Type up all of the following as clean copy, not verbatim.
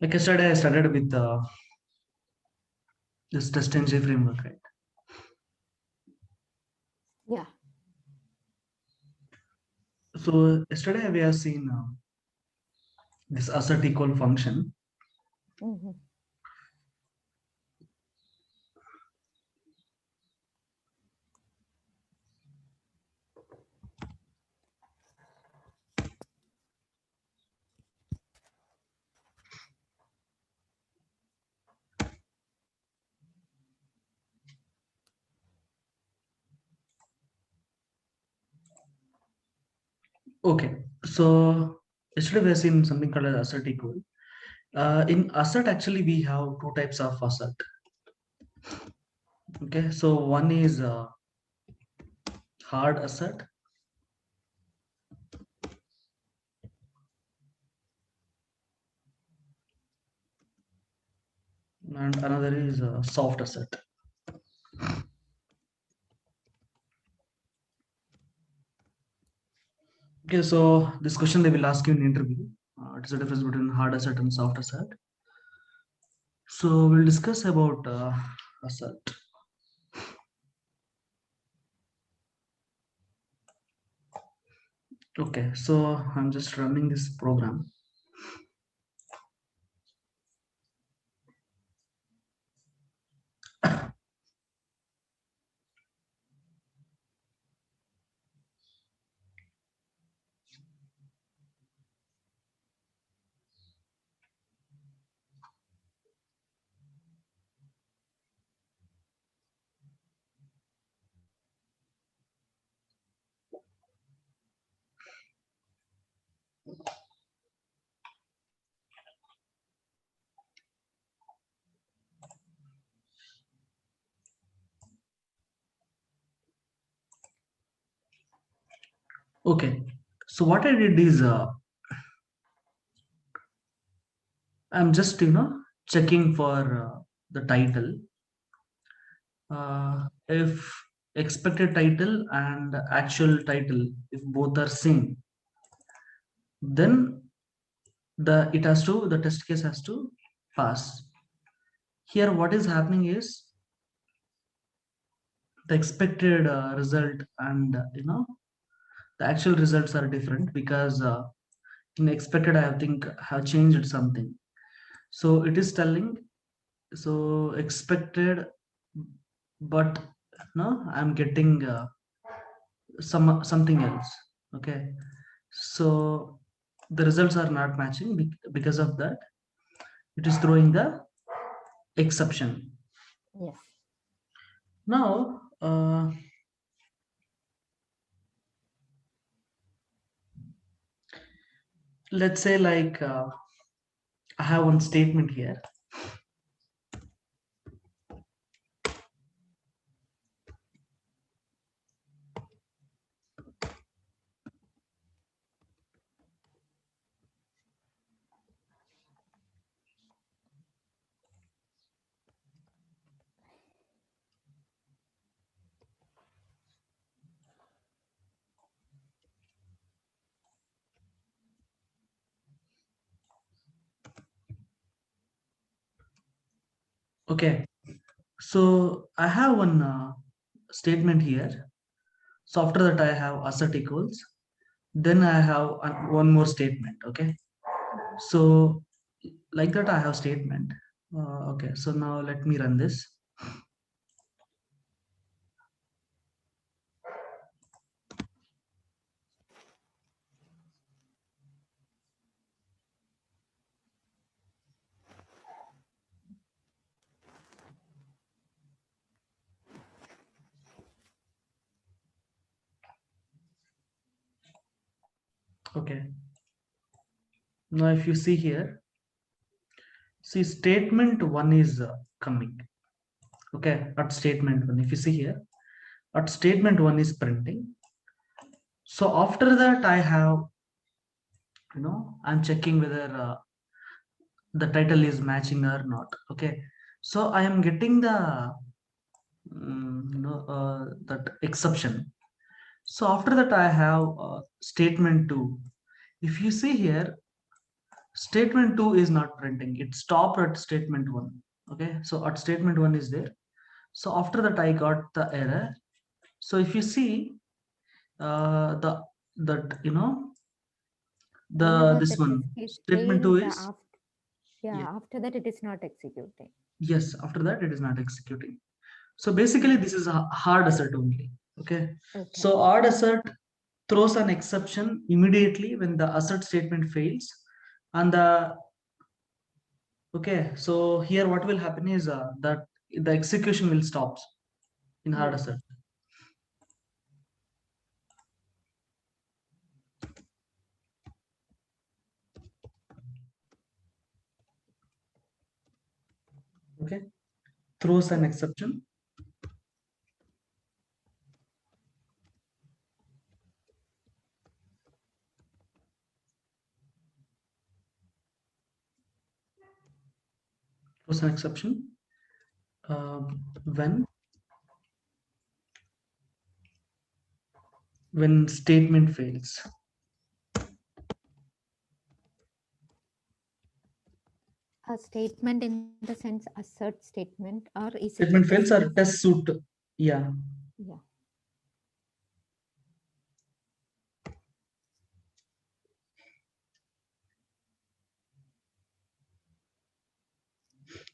Like yesterday, I started with this test engine framework, right? Yeah. So yesterday we have seen this assert equal function. Mm-hmm. Okay, so yesterday we have seen something called as assert equal. In assert, actually, we have two types of assert. Okay, so one is hard assert, and another is soft assert. Okay, so this question they will ask you in interview. What is the difference between hard assert and soft assert? So we'll discuss about assert. Okay, so I'm just running this program. Okay, so what I did is I'm just checking for the title. If expected title and actual title, if both are same, then the test case has to pass. Here, what is happening is the expected result and the actual results are different because in expected I think have changed something. So it is telling so expected, but no, I'm getting something else. Okay, so the results are not matching because of that. It is throwing the exception. Yes. Now, let's say like I have one statement here. Okay, so I have one statement here. So after that, I have assert equals. Then I have one more statement. Okay, so like that, I have statement. Okay, so now let me run this. Okay, now if you see here, see statement one is coming. Okay, at statement one, if you see here, at statement one is printing. So after that, I have I'm checking whether the title is matching or not. Okay, so I am getting the that exception. So after that, I have statement two. If you see here, Statement 2 is not printing. It stopped at statement 1. Okay, so at statement 1 is there. So after that I got the error. So if you see the that the Whenever this that one is statement 2 failed, is, yeah, after that it is not executing. yes, after that it is not executing. So basically this is a hard assert only. Okay, Okay. so hard assert throws an exception immediately when the assert statement fails, and the okay, so here what will happen is that the execution will stop in hard Yeah. assert. Okay, throws an Yeah. exception. Throws an exception when statement fails. A statement in the sense assert statement, or is it a Statement test fails or case? test suit. Yeah. Yeah.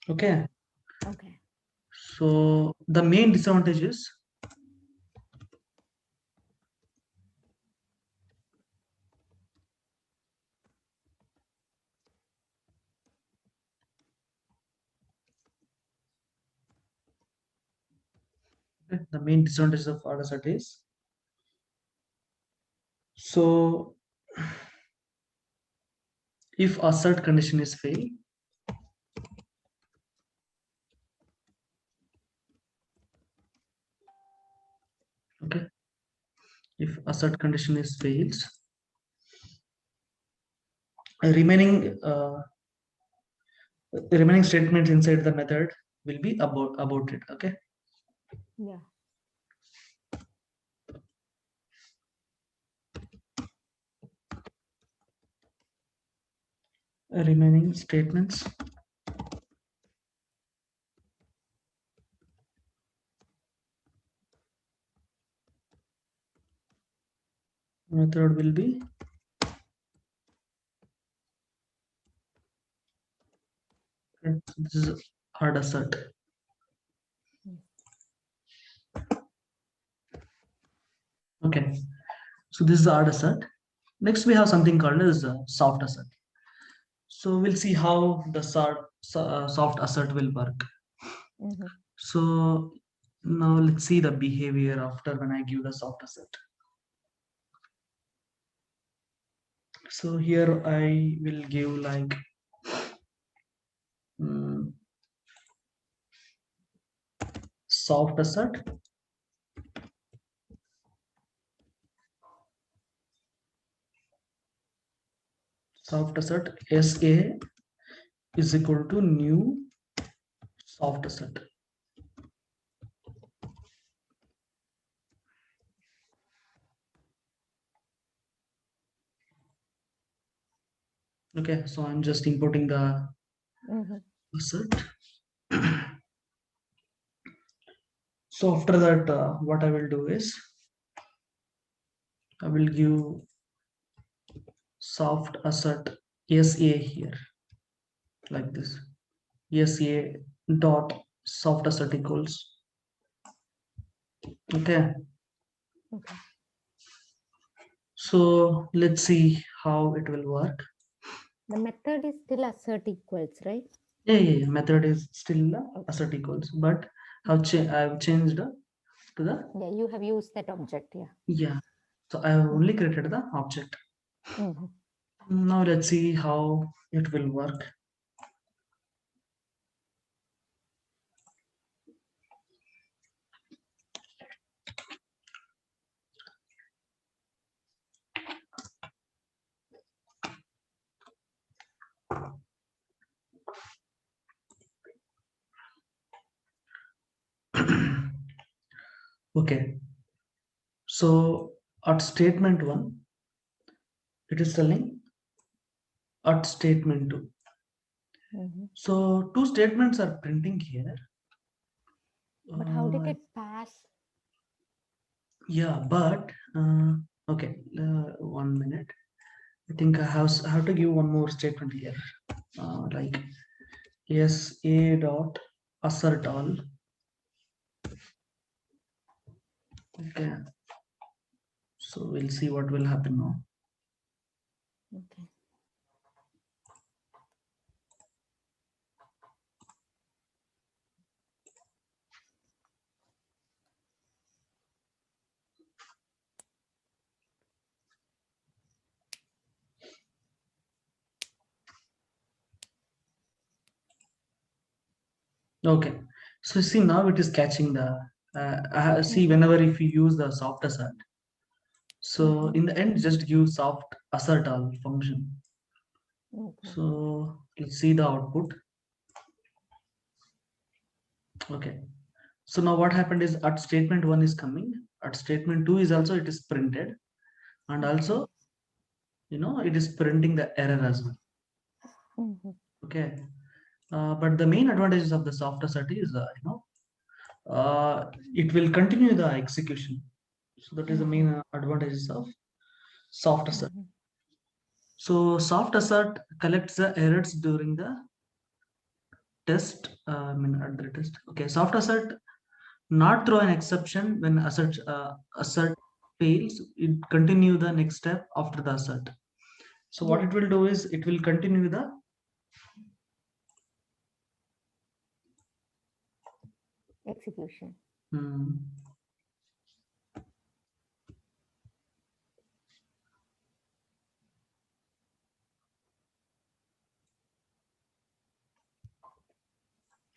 Okay. Okay. So the main disadvantage is the main disadvantage of hard assert is, so if assert condition is fail, okay, if assert condition is fails, remaining remaining statements inside the method will be about it. Okay, Yeah. remaining statements method will be, okay, so this is hard assert. Yes. Okay, so this is the hard assert. Next we have something called as soft assert. So we'll see how the soft assert will work. Mm-hmm. So now let's see the behavior after when I give the soft assert. So here I will give like mm, soft assert. Soft assert SA is equal to new soft assert. Okay, so I'm just importing the Mm-hmm. assert. So after that, what I will do is I will give soft assert SA here like this. SA dot soft assert equals. Okay, Okay. so let's see how it will work. The method is still assert equals, right? Yeah, method is still Okay. assert equals, but I've changed to the, Yeah, you have used that object. Yeah. yeah. So I have Mm. only created the object. Mm-hmm. Now let's see how it will work. Okay, so at statement 1, it is telling at statement 2. Mm-hmm. So two statements are printing here. But how did Uh, it pass? yeah, but okay, 1 minute. I think I have to give one more statement here. Like yes, a dot assert all. Okay, so we'll see what will happen now. Okay. Okay, so see now it is catching the. See Mm-hmm. whenever if you use the soft assert, so Mm-hmm. in the end just give soft assert all function. Okay. So let's see the output. Okay. So now what happened is at statement 1 is coming, at statement 2 is also it is printed, and Okay. also it is printing the error as well. Mm-hmm. Okay. But the main advantages of the soft assert is it will continue the execution. So that is the Mm-hmm. main advantages of soft assert. Mm-hmm. So soft assert collects the errors during the test. I mean at the test. Okay. Soft assert not throw an exception when assert fails. It continue the next step after the assert. So what Yeah. it will do is it will continue the Execution. hmm,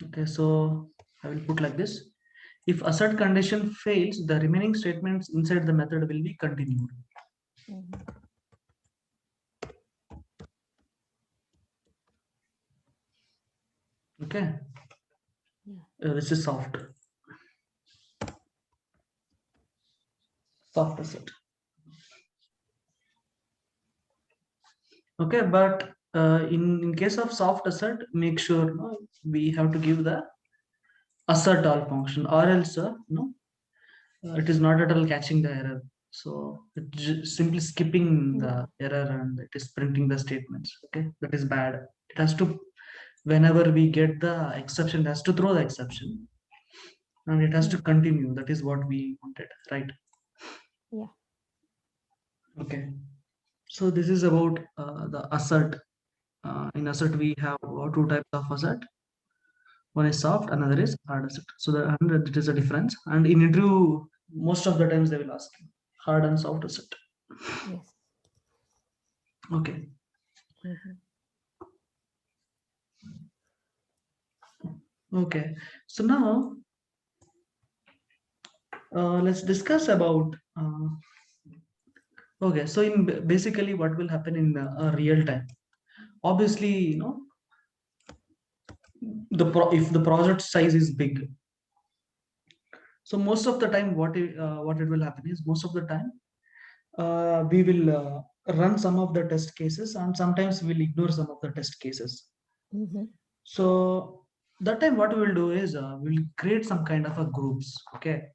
okay. So I will put like this: if assert condition fails, the remaining statements inside the method will be continued. Mm-hmm. Okay, Yeah. this is soft assert. Okay, but in case of soft assert, make sure we have to give the assert all function, or else it is not at all catching the error. So it simply skipping Yeah. the error and it is printing the statements. Okay, that is bad. It has to, whenever we get the exception, it has to throw the exception and it has to Mm. continue. That is what we wanted, right? Yeah. Okay. So this is about the assert. In assert, we have two types of assert. One is soft, another is hard assert. So that is a difference. And in interview, most of the times they will ask you hard and soft assert. Yes. Okay. Mm-hmm. Okay. So now let's discuss about. Okay. So in basically, what will happen in real time? Obviously, if the project size is big, so most of the time, what it will happen is most of the time we will run some of the test cases, and sometimes we'll ignore some of the test cases. Mm-hmm. So that time, what we will do is we'll create some kind of a groups. Okay.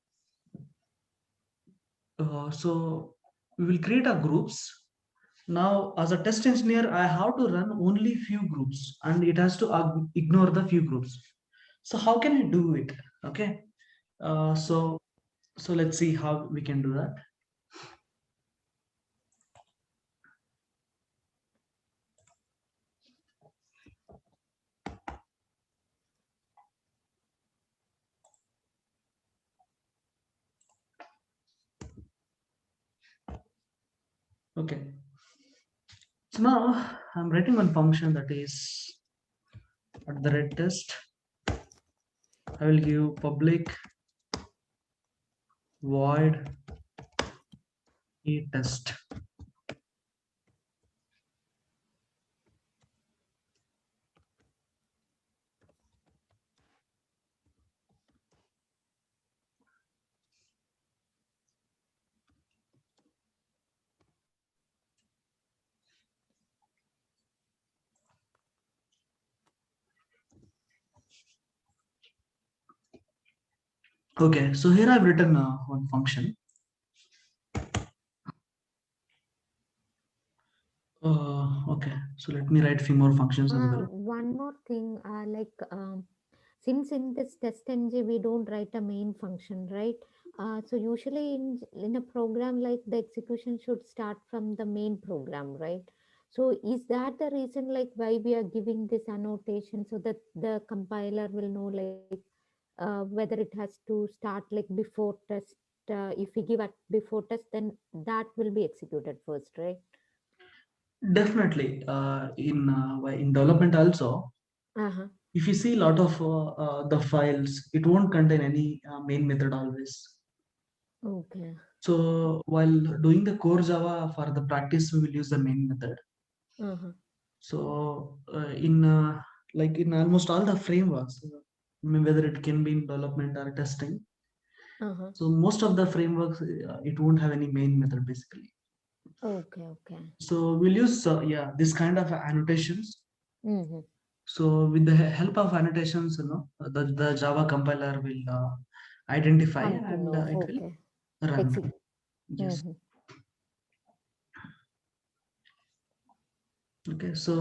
So we will create a groups. Now, as a test engineer, I have to run only few groups, and it has to ignore the few groups. So how can I do it? Okay. So let's see how we can do that. Okay. So now I'm writing one function that is at the red test. I will give public void a test. Okay, so here I've written one function. Okay, so let me write few more functions as well. One more thing, since in this test ng we don't write a main function, right? So usually in a program like the execution should start from the main program, right? So is that the reason like why we are giving this annotation so that the compiler will know like whether it has to start like before test? If we give at before test, then that will be executed first, right? Definitely, in development also, Uh-huh. if you see a lot of the files, it won't contain any main method always. Okay. So while doing the core Java for the practice, we will use the main method. Uh-huh. So in like in almost all the frameworks, whether it can be in development or testing, Uh-huh. so most of the frameworks it won't have any main method basically. Okay, okay. So we'll use yeah, this kind of annotations. Mm-hmm. So with the help of annotations, the Java compiler will identify Come to and know. it will Okay. run. Execute. Yes. Mm-hmm. Okay. So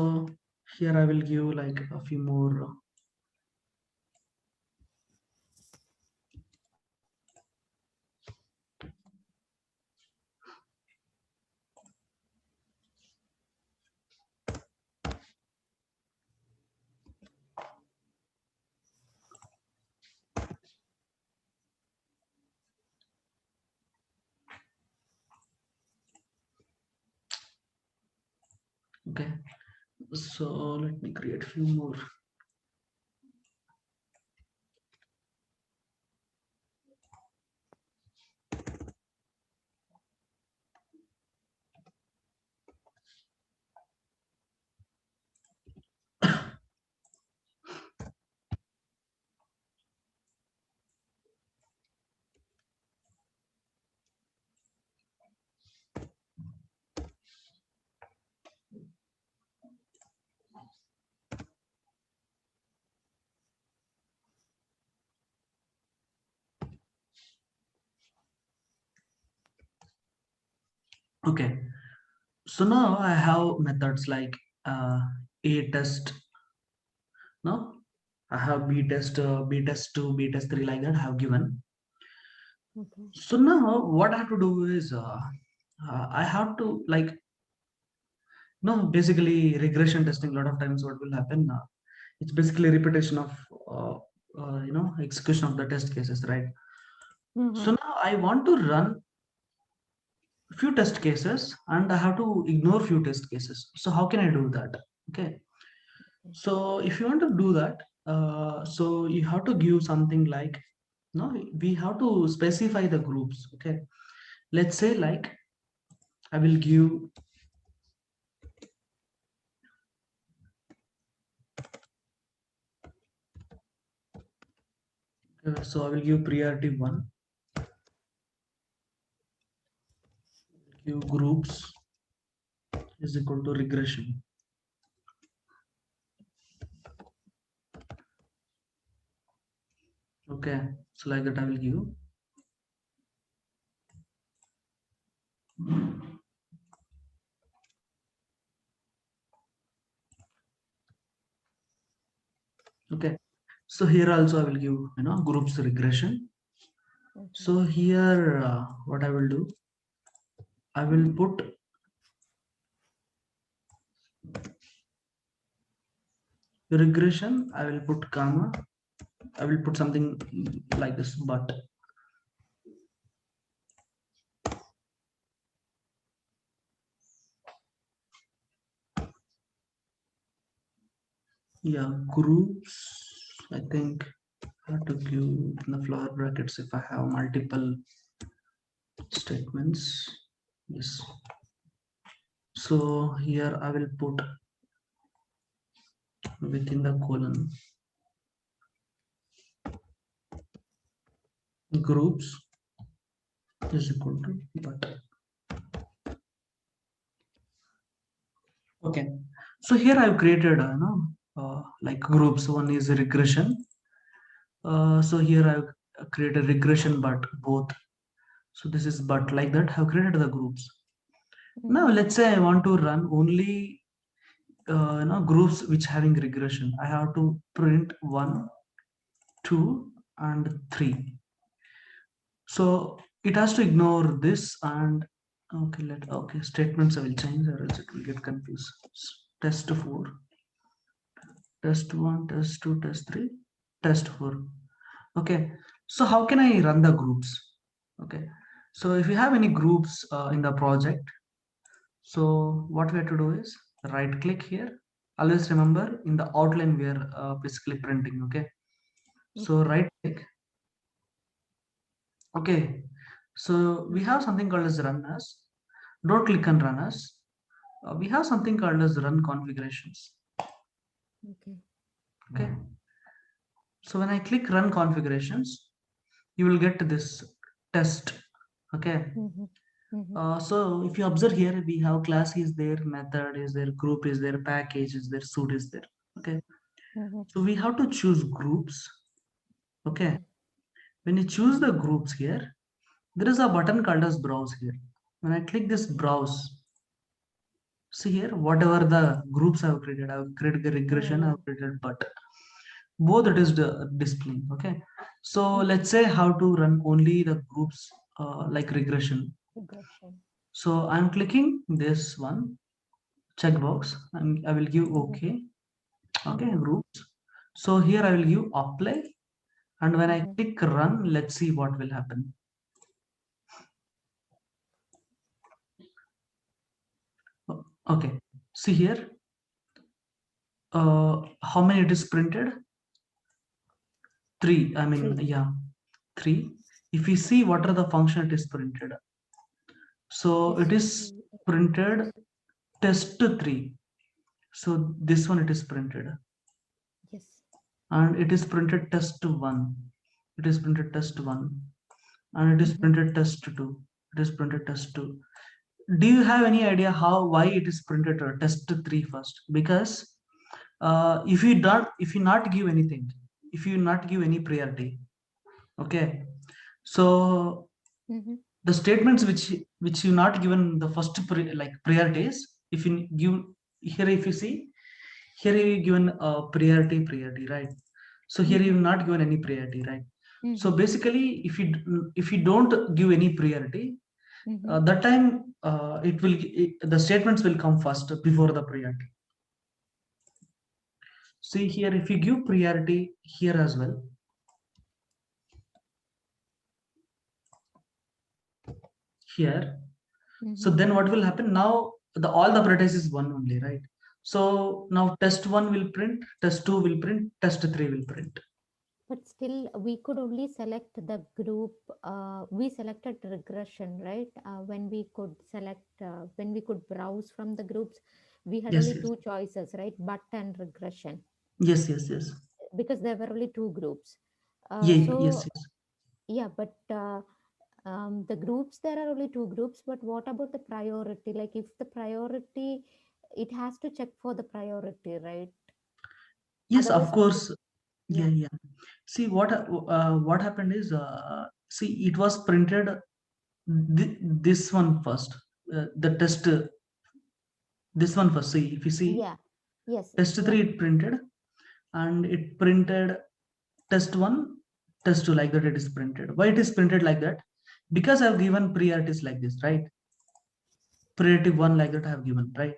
here I will give like a few more. Okay. So let me create a few more. Okay. So now I have methods like a test. No, I have b test, b test 2, b test 3 like that I have given. Okay. So now what I have to do is I have to like no basically regression testing. A lot of times what will happen? It's basically repetition of execution of the test cases, right? Mm-hmm. So now I want to run few test cases and I have to ignore few test cases. So how can I do that? Okay. So if you want to do that, so you have to give something like no, we have to specify the groups. Okay. Let's say like I will give so I will give priority one, give groups is equal to regression. Okay. So like that I will give. Okay. So here also I will give groups regression. Okay. So here what I will do, I will put regression. I will put comma. I will put something like this, but yeah, groups. I think I have to give in the flower brackets if I have multiple statements. Yes. So here I will put within the colon groups is equal to but. Okay. So here I've created like groups. One is regression. So here I've create a regression but both. So this is but like that have created the groups. Now Mm-hmm. let's say I want to run only groups which having regression. I have to print 1, 2 and 3. So it has to ignore this and okay statements I will change or else it will get confused. Test 4, test 1, test 2, test 3, test 4. Okay, so how can I run the groups? Okay, so if you have any groups in the project, so what we have to do is right click here. Always remember in the outline we are basically printing. Okay, so Okay. right click. Okay, so we Mm-hmm. have something called as run as. Don't click on run as. We have something called as run configurations. Okay. Okay, so when I click run configurations, you will get this test. Okay, Mm-hmm. Mm-hmm. so if you observe here, we have class is there, method is there, group is there, package is there, suit is there. Okay, Mm-hmm. so we have to choose groups. Okay, Okay. when you choose the groups here, there is a button called as browse here. When I click this browse, see here, whatever the groups I have created, I have created the regression, I have Mm-hmm. created but both it is displaying. Okay, so Mm-hmm. let's say how to run only the groups like regression. Regression. So I'm clicking this one checkbox and I will give Mm-hmm. OK. Okay, Mm-hmm. groups. So here I will give apply, and when I Mm-hmm. click run, let's see what will happen. Okay, see here, how many it is printed? Three. I mean, Three. yeah, three. If we see what are the function it is printed, so it Test is three. printed test three. So this one it is printed, Yes. and it is printed test one. It is printed test one, and it is Mm-hmm. printed test two. It is printed test two. Do you have any idea how why it is printed test three first? Because if you not give anything, if you not give any priority, okay, so Mm-hmm. the statements which you not given the first like priorities, if you give here, if you see here you given priority, right? So here you Mm-hmm. not given any priority, right? So Mm-hmm. basically if you don't give any priority, Mm-hmm. that time the statements will come first before the priority. See here, if you give priority here as well, here, so Mm-hmm. then what will happen now? The all the priorities is one only, right? So now test one will print, test two will print, test three will print. But still, we could only select the group. We selected regression, right? When we could select, when we could browse from the groups, we had Yes, only yes, two choices, right? But and regression, yes, yes, yes. because there were only two groups. Yeah, yes, So yes. yeah, but the groups, there are only two groups. But what about the priority? Like if the priority, it has to check for the priority, right? Yes, of Otherwise, how? course. Yeah, Yeah. yeah. See what happened is, see it was printed this one first. The test this one first. See if you see Yeah. Yes. test Yeah. three it printed, and it printed test one, test two, like that it is printed. Why it is printed like that? Because I have given priorities like this, right? Priority one like that I have given, right?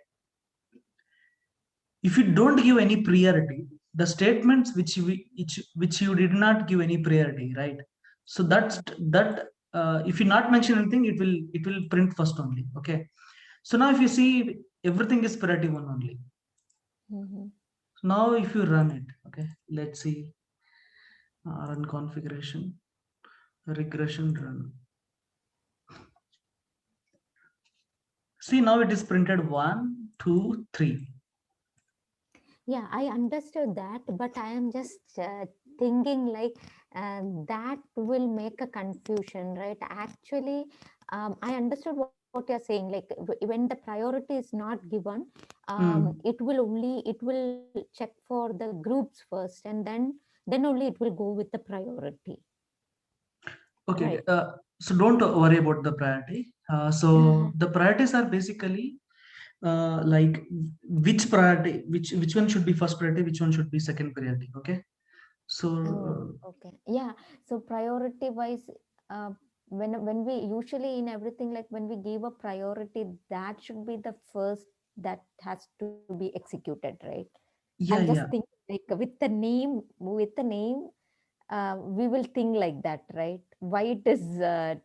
If you don't give any priority, the statements which you did not give any priority, right? So Mm-hmm. that if you not mention anything, it will print first only. Okay, so now if you see everything is priority one only. Mm-hmm. So now if you run it, okay, let's see, run configuration, regression run. See now it is printed one, two, three. Yeah, I understood that, but I am just thinking like that will make a confusion, right? Actually, I understood what you're saying. Like when the priority is not given, Hmm. it will check for the groups first, and then only it will go with the priority. Okay. right? So don't worry about the priority. So the priorities are basically like which priority, which one should be first priority, which one should be second priority. Okay. So Oh, okay. Yeah. So priority wise, uh, when we usually in everything, like when we give a priority, that should be the first that has to be executed, right? I'm yeah, just yeah, thinking like with the name, we will think like that, right? Why it is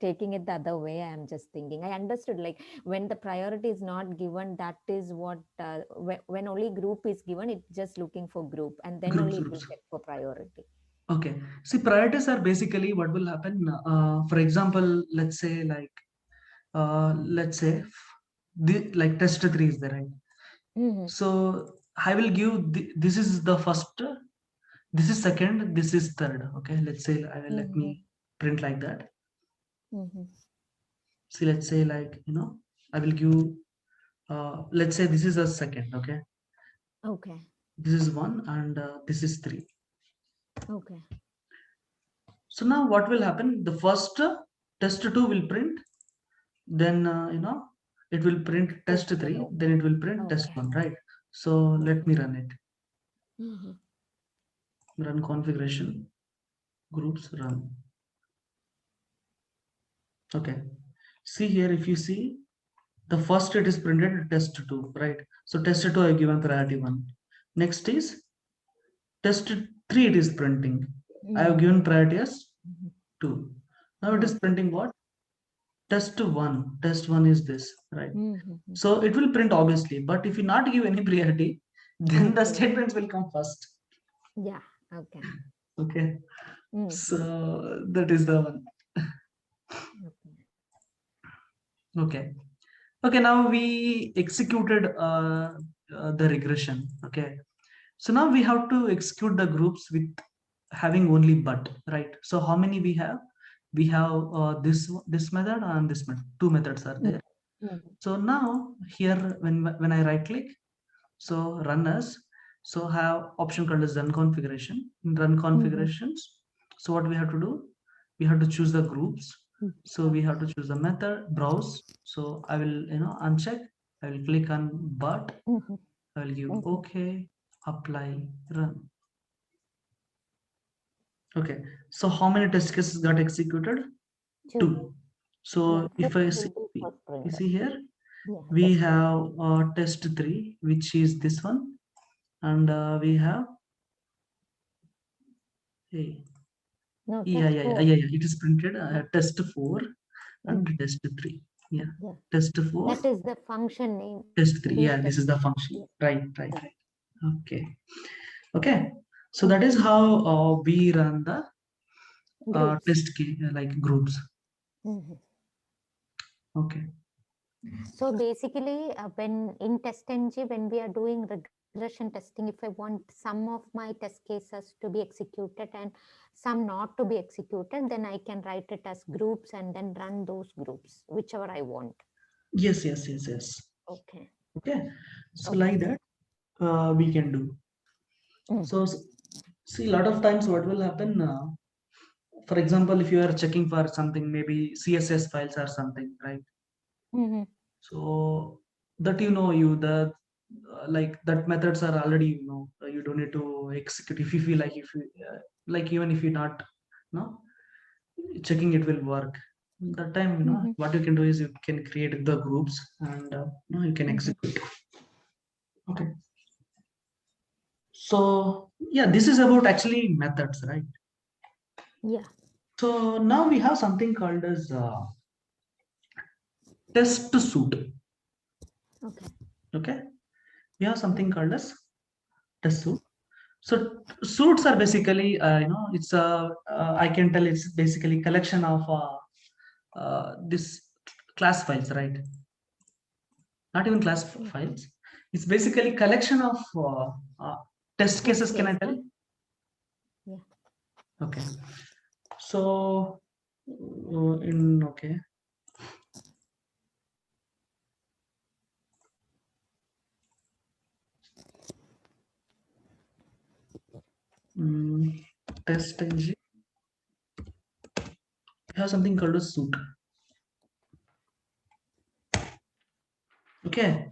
taking it the other way? I'm just thinking. I understood like when the priority is not given, that is what when only group is given, it's just looking for group, and then groups, only it will groups. check for priority. Okay. See, priorities are basically what will happen. For example, let's say the like test three is there, right? Mm-hmm. So I will give this is the first, this is second, this is third. Okay. Let's say I will let Mm-hmm. me print like that. Mm-hmm. See, let's say I will give let's say this is a second. Okay. Okay. This is one and this is three. Okay. So now what will happen? The first test two will print, then it will print Two test together. 3, then Okay. it will print test Okay. 1, right? So let Okay. me run it. Mm-hmm. Run configuration, groups, run. Okay, see here, if you see, the first it is printed test 2, right? So test 2 I have given priority 1. Next is test 3, it is printing, I have given Mm-hmm. priority as Mm-hmm. 2. Now it is Okay. printing what? Test 1 is this, right? Mm-hmm. So it will print obviously, but if you not give any priority, then the It will. statements will come first. Yeah. Okay. Okay, Mm-hmm. so that is the one. Okay. Okay, okay. Now we executed the regression. Okay, so now we have to execute the groups with having only but, right? So how many we have? We have this method and this method. Two methods are there. Mm-hmm. So now here, when I right click, so run as, so have option called as run configuration. In run Mm-hmm. configurations, so what we have to do, we have to choose the groups. So we have Okay. to choose the method browse. So I will uncheck, I will click on but, Mm-hmm. I will give Mm-hmm. okay, apply, run. Okay, so how many test cases got executed? Two. Two. So Yeah. if Four I see, will be first you printed. see here, Yeah. we Test one. have test 3, which is this one, and we have, hey, No, yeah, test yeah, yeah, four. yeah, yeah. It is printed Yeah. test 4 and Mm. test 3. Yeah, Yeah. test 4, That is the function name. test 3. Those Yeah, this test. is the function. Yeah. Right, right, Yeah. right. Okay, okay. So that Okay. is how we run the Groups. like groups. Mm-hmm. Okay. So basically, when in TestNG, when we are doing regression testing, if I want some of my test cases to be executed and some not to be executed, then I can write it as groups and then run those groups, whichever I want. Yes, yes, yes, yes. Okay. Okay. So Okay. like that, we can do. So Mm-hmm. see, a lot of times what will happen. For example, if you are checking for something, maybe CSS files or something, right? Mm-hmm. So that you the like that methods are already, you don't need to execute if you feel like, if you like, even if you not no checking, it will work. That time, Mm-hmm. what you can do is you can create the groups and you can Mm-hmm. execute. Okay, so yeah, this is about actually methods, right? Yeah. So now we have something called as test suite. Okay. Okay, we have something Mm-hmm. called as test suite. So suits are basically, it's a, I can tell it's basically collection of this class files, right? Not even class Yeah. files. It's basically collection of test Test cases. Can I case. tell? Yeah. Okay. So in okay, mm, test engine. have something called a suit. Okay.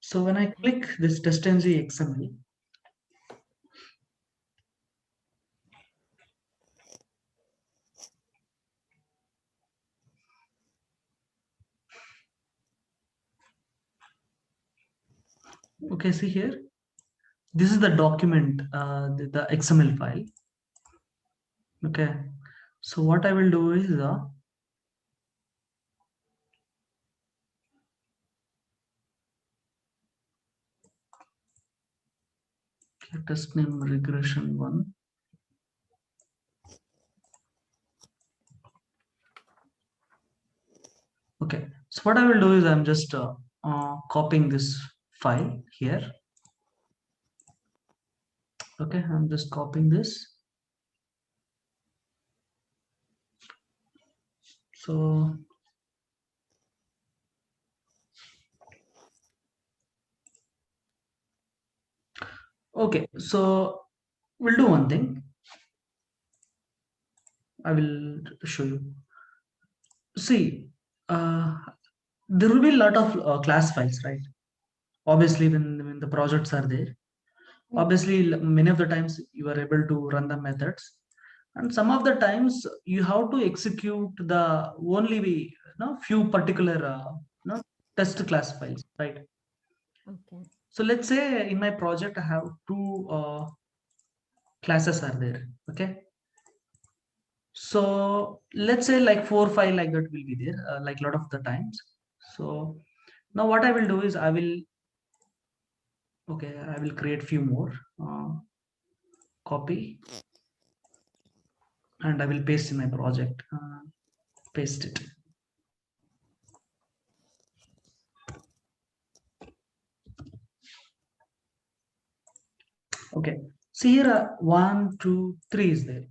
So when I Okay. click this testng XML, okay, see here, this is the document, the XML file. Okay. So what I will do is test name regression one. Okay. So what I will do is I'm just copying this file here. Okay. I'm just copying this. So okay. So we'll do one thing. I will show you. See, there will be a lot of class files, right? Obviously, when the projects are there, obviously many of the times you are able to run the methods, and some of the times you have to execute the only few particular test class files, right? Okay. So let's say in my project I have two classes are there. Okay. So let's say like 4 5 like that will be there, like a lot of the times. So now what I will do is I will create few more, copy, and I will paste in my project, paste it. Okay, see here, 1 2 3 is there.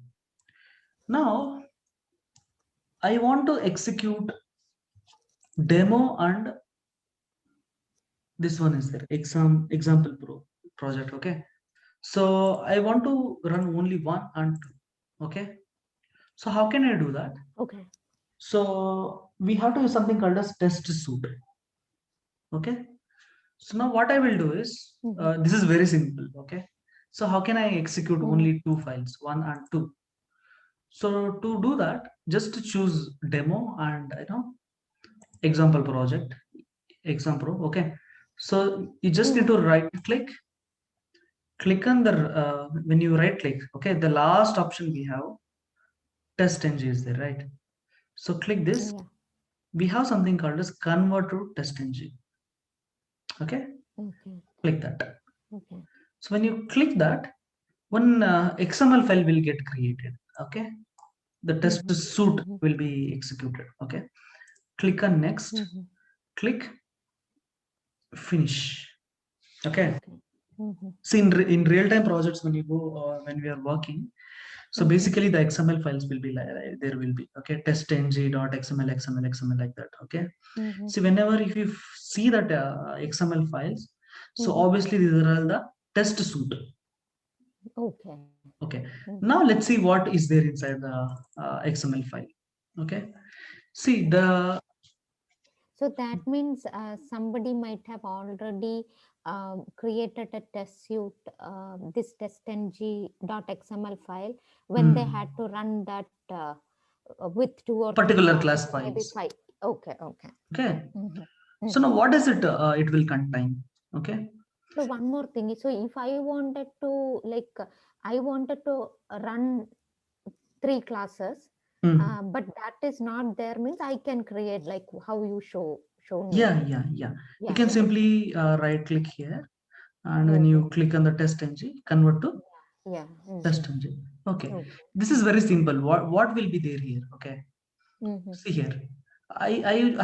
Now I want to execute demo, and this one is there, example project. Okay, so I want to run only 1 and 2. Okay, so how can I do that? Okay. So we have to use something called as test suite. Okay, so now what I will do is, Mm-hmm. this is very simple. Okay, so how can I execute Mm-hmm. only two files, 1 and 2? So to do that, just choose demo and example project, example. Okay, so you just need Mm-hmm. to right click on the when you right click, okay, the last option we have, test ng is there, right? So click this. Yeah. We have something called as convert to test ng. Okay, Okay. click that. Okay. So when you click that, one XML file will get created. Okay, the test Mm-hmm. suite Mm-hmm. will be executed. Okay, click on next, Mm-hmm. click finish. Okay, Okay. Mm-hmm. see in real time projects, when you go, when we are working, so Mm-hmm. basically the XML files will be like, there will be, okay, test ng.xml xml like that. Okay, Mm-hmm. see whenever if you see that XML files, so Mm-hmm. obviously these are all the test suite. Okay. Okay, Mm-hmm. now let's see what is there inside the XML file. Okay, see the So that means somebody might have already created a test suite, this testng.xml file, when they had hmm, to run that with 2 or 3 particular classes, class maybe files. 5. Okay, okay. Okay, Mm-hmm. so Mm-hmm. now what is it, it will contain? Okay. So one more thing is, so if I wanted to I wanted to run 3 classes, Hmm. but that is not there, means I can create like how you shown me. Yeah. You Yeah, can yeah. simply right click here, and when Mm-hmm. you click on the test engine, convert to Yeah. Mm-hmm. test engine. Okay, Okay. this is very simple. What will be there here? Okay, Mm-hmm. see here. I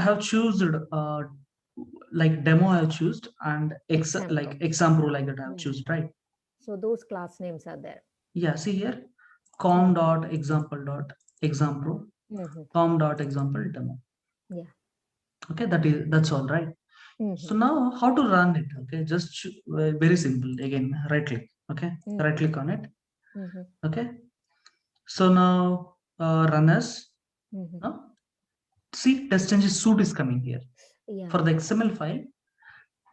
have chosen like demo I have chosen, and Example. like example like that I have Yeah. chosen, right? So those class names are there. Yeah, see here, com Mm-hmm. dot example dot example, Mm-hmm. com dot example demo. Yeah. Okay, that's all, right? Mm-hmm. So now how to run it? Okay, just very simple. Again, right click. Okay, Mm-hmm. right click on it. Mm-hmm. Okay, so now run as. Mm-hmm. Now, see, test.ng suit is coming here. Yeah. For the XML file,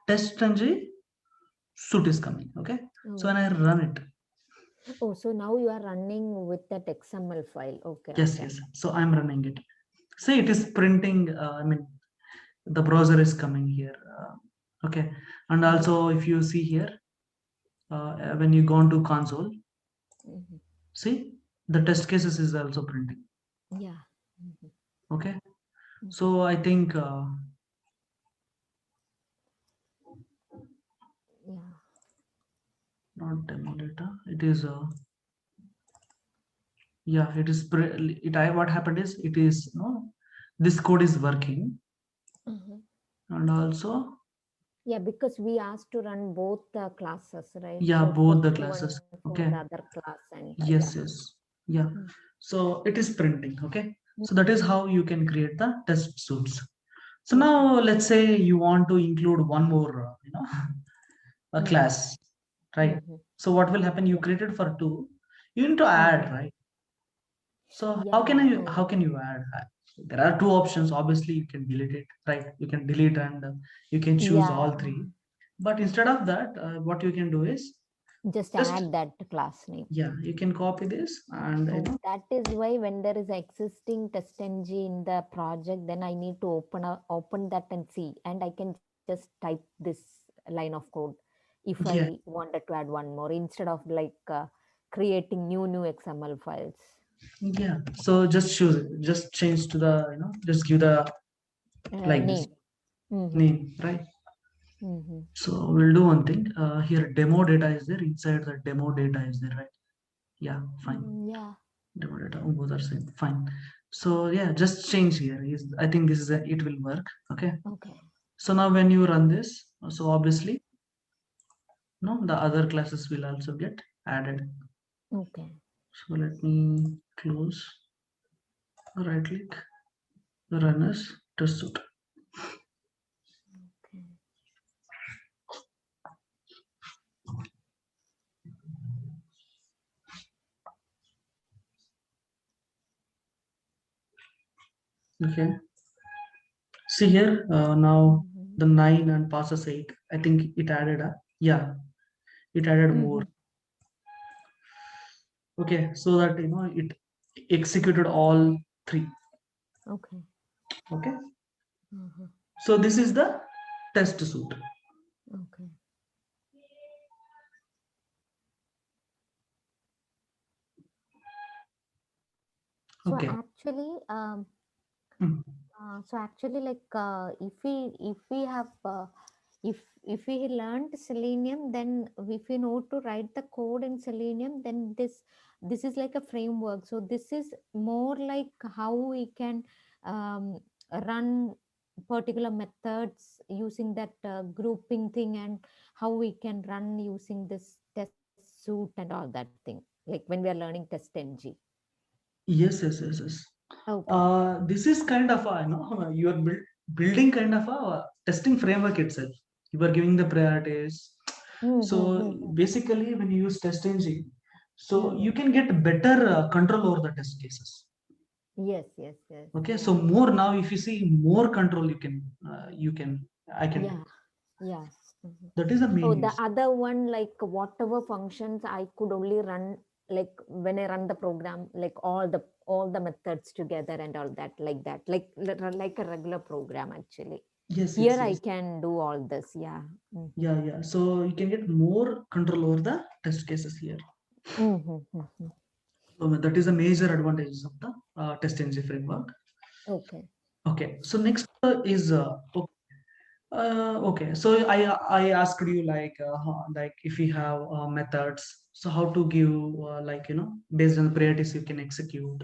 test.ng suit is coming. Okay. So when Oh. I run it, Oh, so now you are running with that XML file. Okay, yes, okay. yes. So I'm running it. See, it is printing. I mean, the browser is coming here. Okay. And Yeah. also, if you see here, when you go into console, Mm-hmm. see, the test cases is also printing. Yeah. Mm-hmm. Okay. Mm-hmm. So I think Yeah. not demo data. It is yeah. It is it. I what happened is it is no. This code is working, Uh-huh. and also Yeah, because we asked to run both the classes, right? yeah, So for both the one classes. for the other Okay. class, and yeah. Yes, yes. Yeah. Mm. So it is printing. Okay. So that is Mm-hmm. how you can create the test suits. So Okay. now let's say you want to include one more, a Mm-hmm. class, right? Mm-hmm. So what will happen? You Yeah. created for two, you need to Mm-hmm. add, right? So how can Yeah. I? How can you add? There are two options. Obviously, you can delete it, right? You can delete and you can choose Yeah. all three. But instead of that, what you can do is Just just add that class name. yeah, you can copy this and And that is why when there is existing test ng in the project, then I need to open that and see, and I can just type this line of code if I yeah, wanted to add one more instead of like creating new XML files. yeah. So just choose it. Just change to the just give the like this Name. Mm-hmm. name, right? Mm-hmm. So we'll do one thing. Here demo data is there. Inside the demo data is there, right? Yeah, fine. Yeah. Demo data, both are same. Fine. So yeah, just change here. I think this is it will work. Okay. Okay. So now when you run this, so obviously, no, the other classes will also get added. Okay. So let me close, right click, run as test suite. Okay. Okay. See here, now Mm-hmm. the 9 and passes 8. I think it added a, yeah, it added more. Mm-hmm. Okay, so that it executed all three. Okay. Okay, Uh-huh. so this is the test suite. Okay. So Okay. actually, Hmm. like if we have if we learned Selenium, then if we know to write the code in Selenium, then this is like a framework. So this is more like how we can um, run particular methods using that grouping thing, and how we can run using this test suite and all that thing. Like when we are learning test ng. Yes, yes, yes, yes. Okay. This is kind of a, you are building kind of a testing framework itself. You are giving the priorities. So Mm-hmm. basically, when you use test engine, so Mm-hmm. you can get better control over the test cases. Yes, yes, yes. Okay, so Yeah. more now, if you see more control, I can do. Yeah. Yeah. Mhm. That is the main Oh, the use. other one, like whatever functions I could only run, like when I run the program, like all the methods together and all that, like that, like a regular program actually. Yes, Here yes, I yes. can do all this. Yeah. Mm-hmm. Yeah, yeah. So you can get more control over the test cases here. Mm-hmm. Mm-hmm. So that is a major advantages of the test engine framework. Okay. Okay, so next is okay. So I asked you like if you have methods, so how to give based on the priorities you can execute.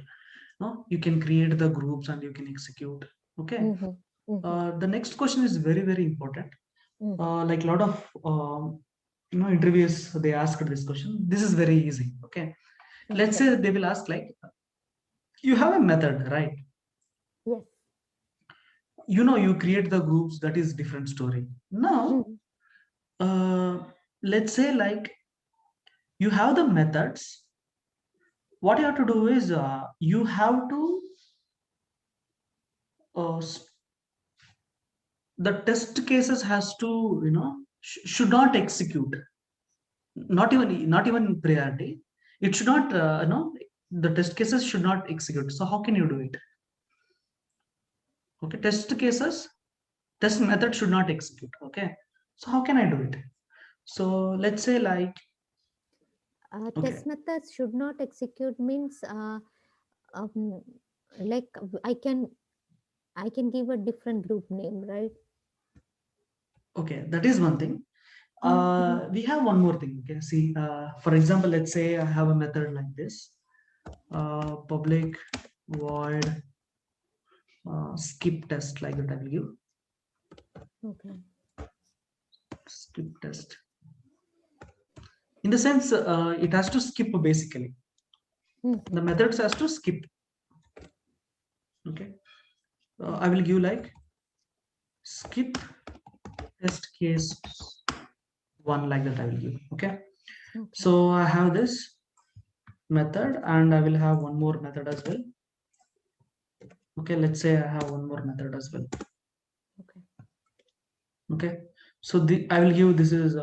No, you can create the groups and you can execute. Okay. Mm-hmm. Mm-hmm. The next question is very very important. Mm-hmm. Like a lot of interviews they asked this question. This is very easy. Okay. Let's Okay. say they will ask like you have a method, right? Yes. You create the groups, that is different story. Now Mm-hmm. uh, let's say like you have the methods. What you have to do is you have to s- the test cases has to, should not execute, not even priority. It should not, the test cases should not execute. So how can you do it? Okay, test method should not execute. Okay, so how can I do it? So let's say like, okay, Test methods should not execute means um, like I can give a different group name, right? okay, that is one thing. Mm-hmm. We have one more thing. Okay, see, for example, let's say I have a method like this, public void skip test, like that I will give Okay. skip test. In the sense, it has to skip basically. Mm-hmm. The methods has to skip. Okay, I will Okay. give like skip test case one, like that I will give. Okay, Okay. so I have this method and I will have one more method as well. Okay, let's say I have one more method as well. Okay. Okay, so the I will give, this is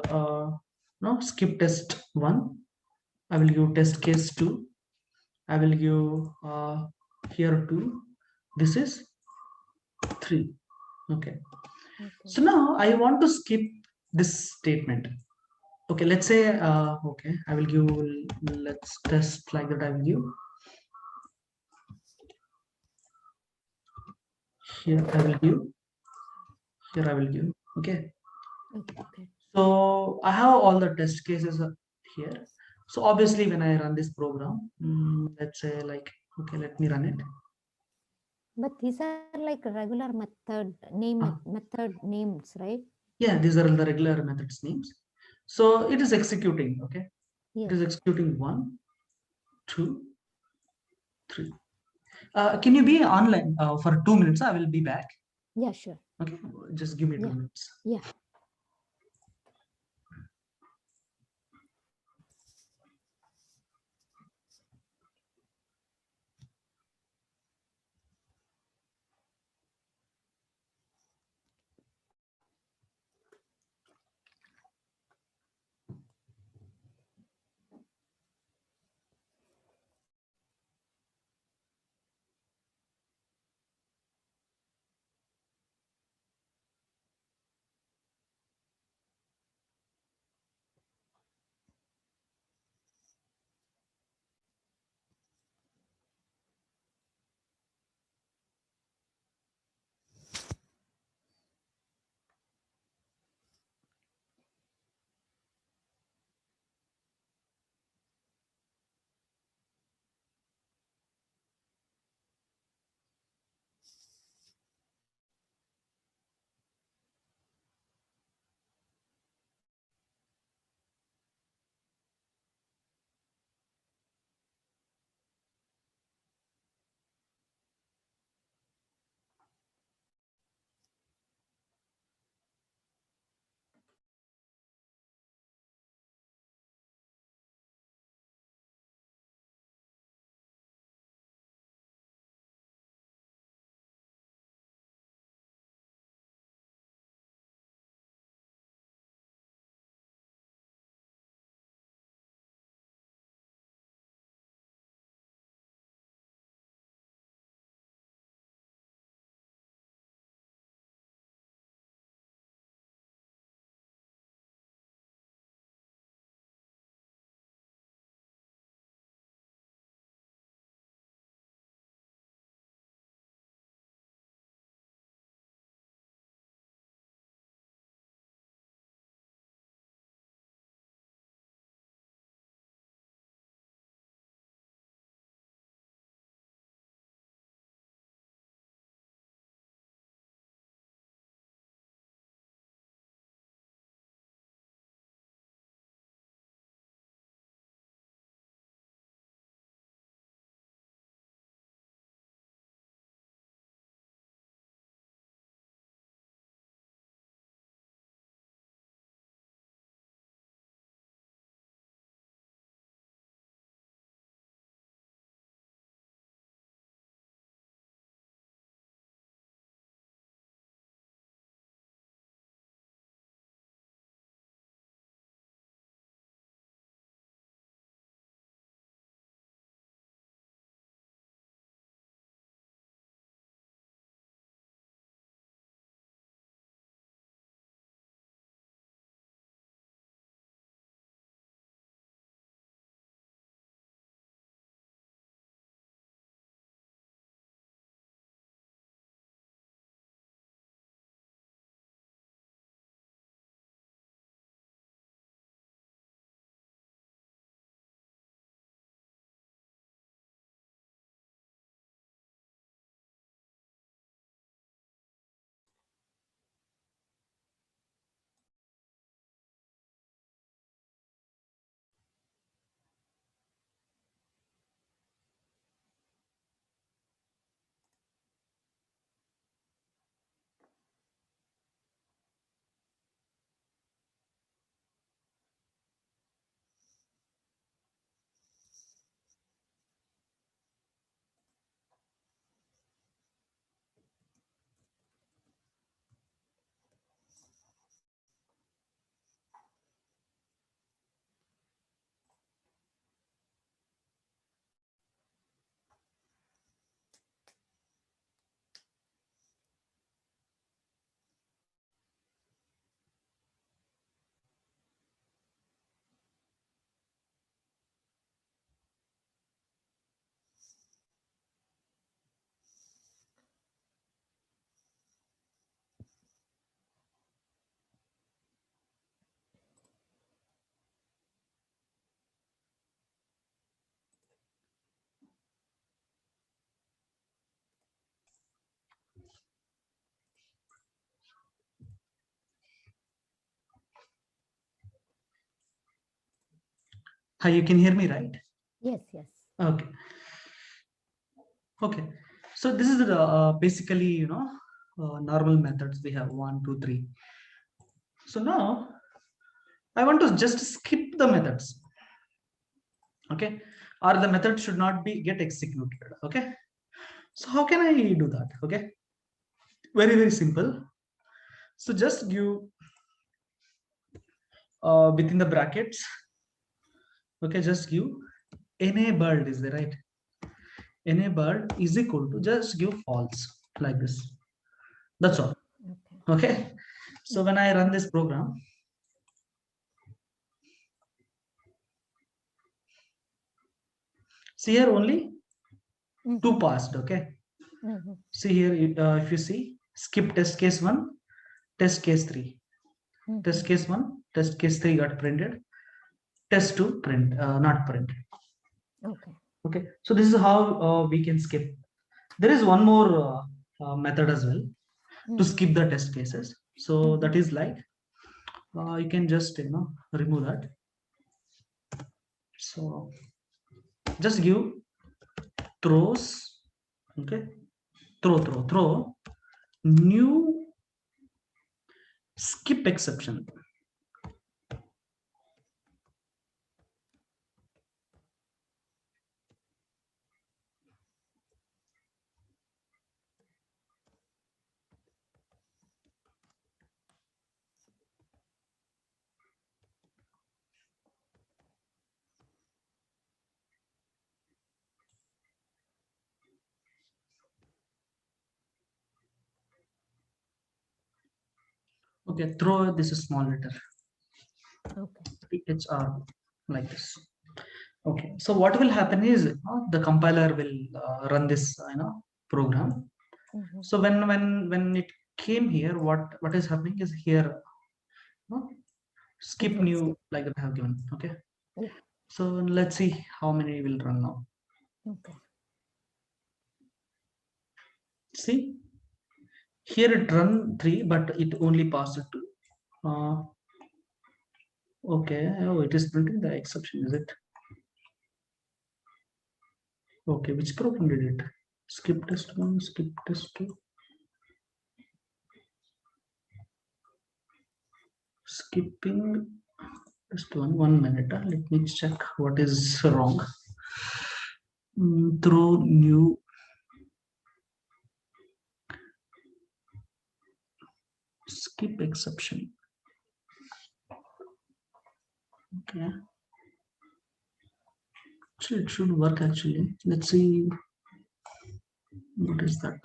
no, skip test one. I will give test case two. I will give here two. This is three. Okay, Okay. so now I want to skip this statement. Okay, let's say, okay, I will give, let's test, like that I will give here. I will give here. I will give. Okay, Okay. so I have all the test cases here. So obviously when I run this program, let's say like, okay, let me run it. But these are like regular uh, method names, right? yeah, these are the regular methods names. So it is executing. Okay, it Yes. is executing 1, 2, 3. Can you be online for 2 minutes? I will be back. Yeah, sure. Okay, just give me two Yeah. minutes. Yeah. Hi, you can hear me, right? Yes, yes. Okay. Okay. So this is the basically, normal methods. We have one, two, three. So now I want to just skip the methods. Okay. Or the method should not be get executed. Okay. So how can I do that? Okay. Very, very simple. So just give within the brackets. Okay. Just give enabled is the right. Enabled is equal to just give false like this. That's all. Okay. Okay. So when I run this program, see here only two Mm-hmm. passed. Okay. Mm-hmm. See here, if you see, skip test case one, test case three, Mm-hmm. test case one, test case three got printed, test two print, not printed. Okay. Okay. So this is how we can skip. There is one more method as well to Mm-hmm. skip the test cases. So Mm-hmm. that is like you can just remove that. So just give throws. Okay. Throw new skip exception. Okay, throw this is small letter Okay. PHR like this. Okay, so what will happen is the compiler will run this program. Mm-hmm. So when it came here, what is happening is here It skip will new skip. like that I have given. Okay, Yeah. so let's see how many will run now. Okay. See here it run three, but it only passed it to. Uh, okay, oh it is printing the exception. Is it okay? Which program did it? Skip test one, skip test two. Skipping just one minute. Let me check what is wrong. Throw new skip exception. Okay, actually it should work. Actually, let's see what is that.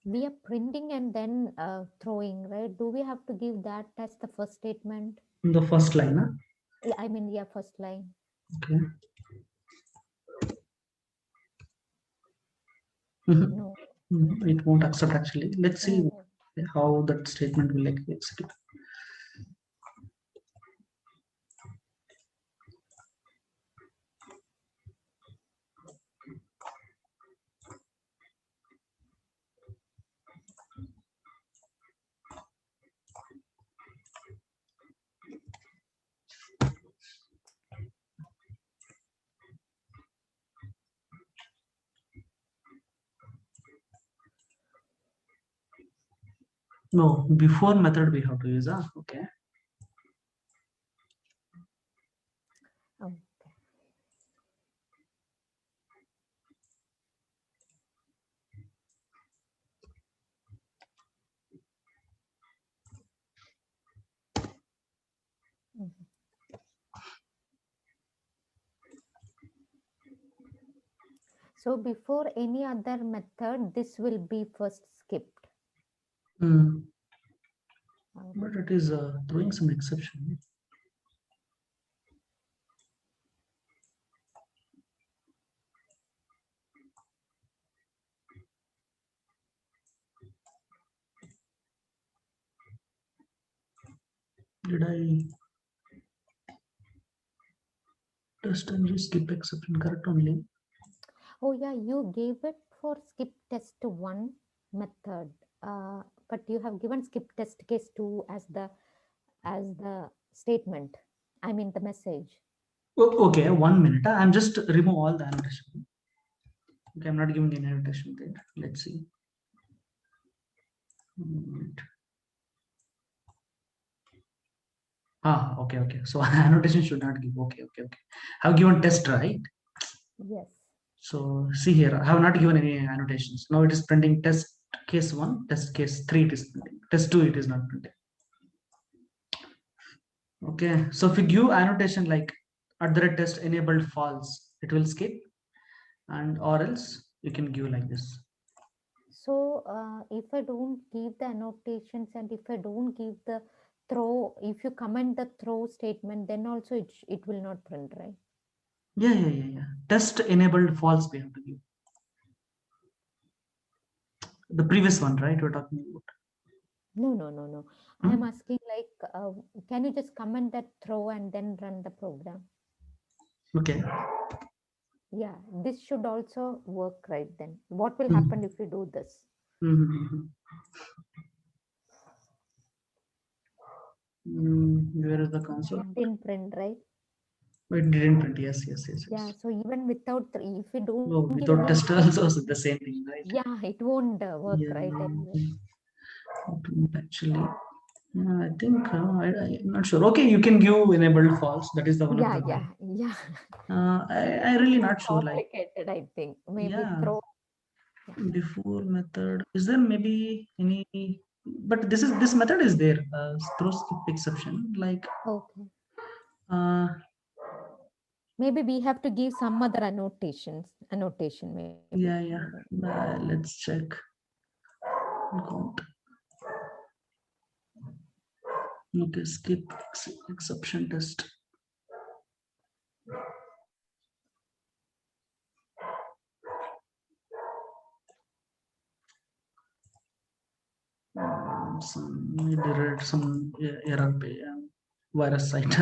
We are printing and then throwing, right? Do we have to give that as the first statement? In the first line. Huh? Yeah, I mean, yeah, first line. Okay. Mhm. No. It won't accept actually. Let's see Mm-hmm. how that statement will like execute. No, before method we have to use. Okay. Oh. Mhm. So before any other method, this will be first skipped. Mm, but Okay. it is throwing some exception. Did I test and just skip exception correct only? Oh yeah, you gave it for skip test one method, but you have given skip test case two as the statement. I mean the message. Okay, 1 minute. I'm just remove all the annotation. Okay, I'm not giving any annotation there. Let's see. 1 minute. Okay, okay. So annotation should not give. Okay, okay, okay. I've given test, right? Yes. So see here, I have not given any annotations. Now it is printing test case 1, test case 3 it is printing. Test 2 it is not printing. Okay, so if you give annotation like at the rate test enabled false, it will skip, and or else you can give like this. So if I don't give the annotations and if I don't give the throw, if you comment the throw statement, then also it will not print, right? Yeah, yeah, yeah, yeah. Test enabled false we have to give. The previous one, right? We're talking about. No, no, no, no. I'm Hmm? asking like, can you just comment that throw and then run the program? Okay. Yeah, this should also work, right? Then what will Mhm. happen if you do this? Mhm. Where is the console? It didn't print, right? It didn't print. Yes, yes, yes, Yeah, yes. so even without if we don't give Oh, any without test annotation, also the same thing, right? yeah, it won't work, Yeah, right? Anyway. actually. I think I'm not sure. Okay, you can give enabled false. That is the one of Yeah, the way. yeah, yeah. I really Too not sure. Like, complicated, I think. Maybe yeah, throw. Yeah. before method. Is there maybe any? But this method is there. Throw skip exception. Like, Okay. uh, Maybe we have to give some other annotation maybe. yeah, I yeah. don't. Let's check. Count. Okay, skip exception test. Some error, some error virus site.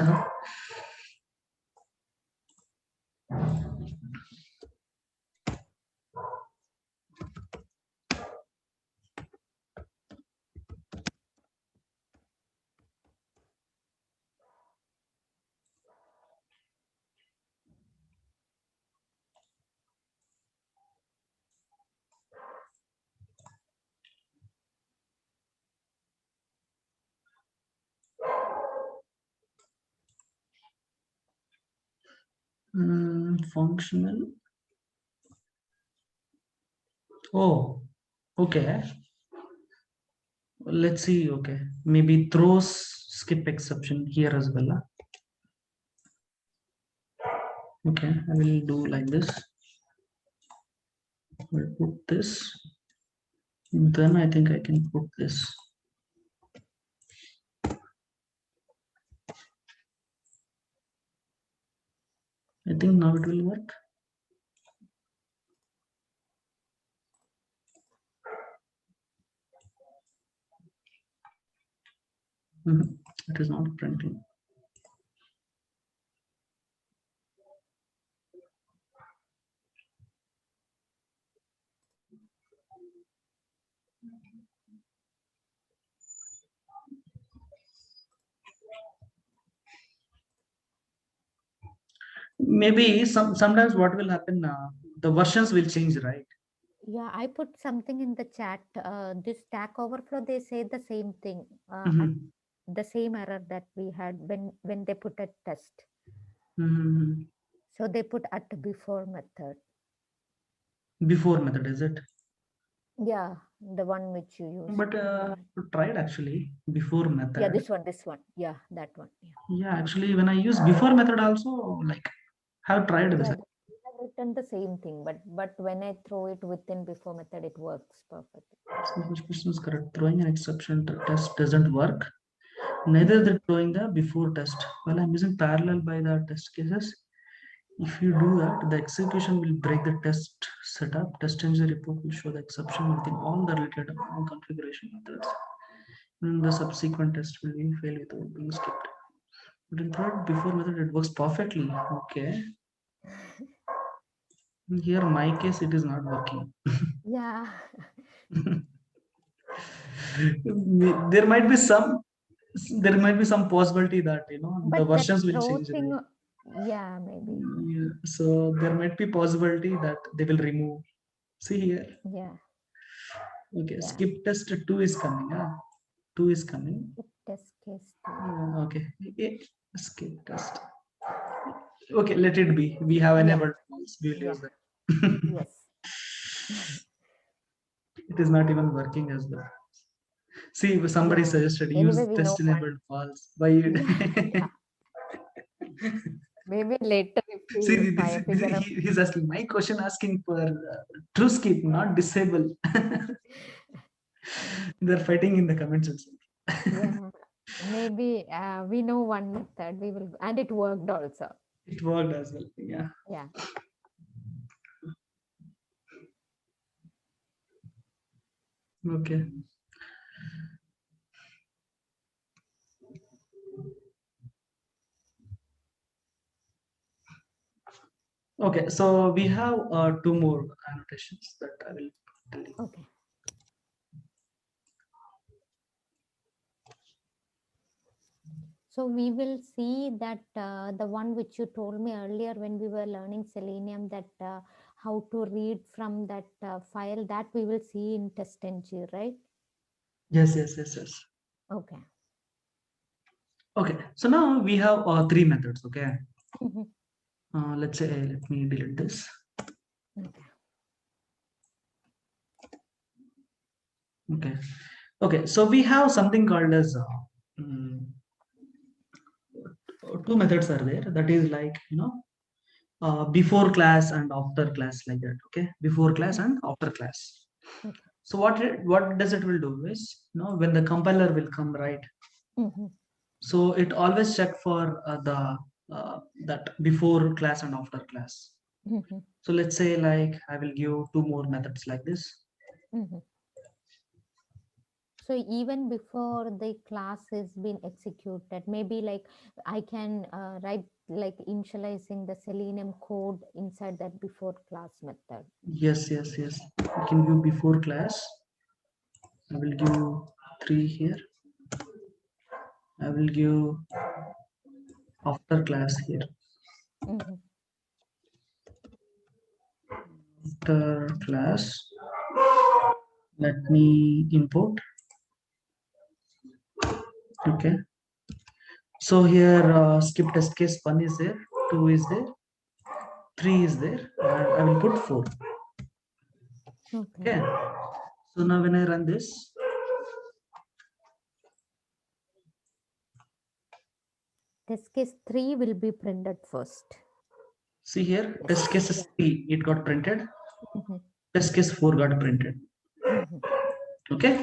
Functional. Oh, okay. Let's see. Okay, maybe throws skip exception here as well. Okay, I will do like this. I'll put this. Then I think I can put this. I think now it will work. Mhm. It is not printing. Maybe sometimes what will happen? The versions will change, right? Yeah, I put something in the chat. This Stack Overflow, they say the same thing. At Mhm. the same error that we had when they put a test. Mhm. So they put at before method. Before method is it? Yeah, the one which you used. But tried actually before Yeah, method. this one. Yeah, that one. Yeah. Yeah, actually when I use before method also, like, have tried this. Yeah, we have written the same thing, but when I throw it within before method, it works perfectly. So which question is correct? Throwing an exception to test doesn't work. Neither the throwing the before test. Well, I'm using parallel by the test cases. If you do that, the execution will break the test setup. Test engine report will show the exception within all the related configuration methods. And the subsequent test will be fail without being skipped. But in third before method, it works perfectly. Okay. Here, my case, it is not working. Yeah. There might be some. There might be some possibility that the But that versions will throw change, thing, right? yeah, maybe. Yeah. So there might be possibility that they will remove. See here. Yeah, Okay, yeah. skip test 2 is coming. Two is coming. It test case too. Okay. Eh, skip test. Okay, let it be. We have Yeah, enabled false. We will yeah, use that. yes. It is not even working as well. See, somebody Yeah. suggested Anyway, use we know test one. enabled false. Why? You Yeah, yeah. Maybe later if See, we figure out. he's asking my question, asking for true skip, not disable. They're fighting in the comments itself. Yeah, maybe we know one method. We will, and it worked also. It worked as well. Yeah. Yeah. Okay. Okay. So we have two more annotations that I will tell you. Okay. So we will see that the one which you told me earlier when we were learning Selenium, that how to read from that file, that we will see in test-ng, right? Yes, yes, yes, yes. Okay. Okay. So now we have three methods. Okay. Mhm. Let's say, let me delete this. Okay. Okay. Okay. So we have something called as mm, two methods are there. That is like, before class and after class, like that. Okay. Before class Mhm. and after class. Okay. So what does it will do is, when the compiler will come, right? Mhm. So it always check for the that before class and after class. Mhm. So let's say like I will give two more methods like this. Mhm. So even before the class has been executed, maybe like I can write like initializing the Selenium code inside that before class method. Yes, yes, yes. I can give before class. I will give three here. I will give after class here. Mhm. After class, let me import. Okay. So here skip test case one is there, two is there, three is there, and I will put four. Okay. Okay. So now when I run this, Test case 3 will be printed first. see here, test Yes. case is Yeah. three, it got printed. Mhm. Test case four got printed. Mhm. Okay.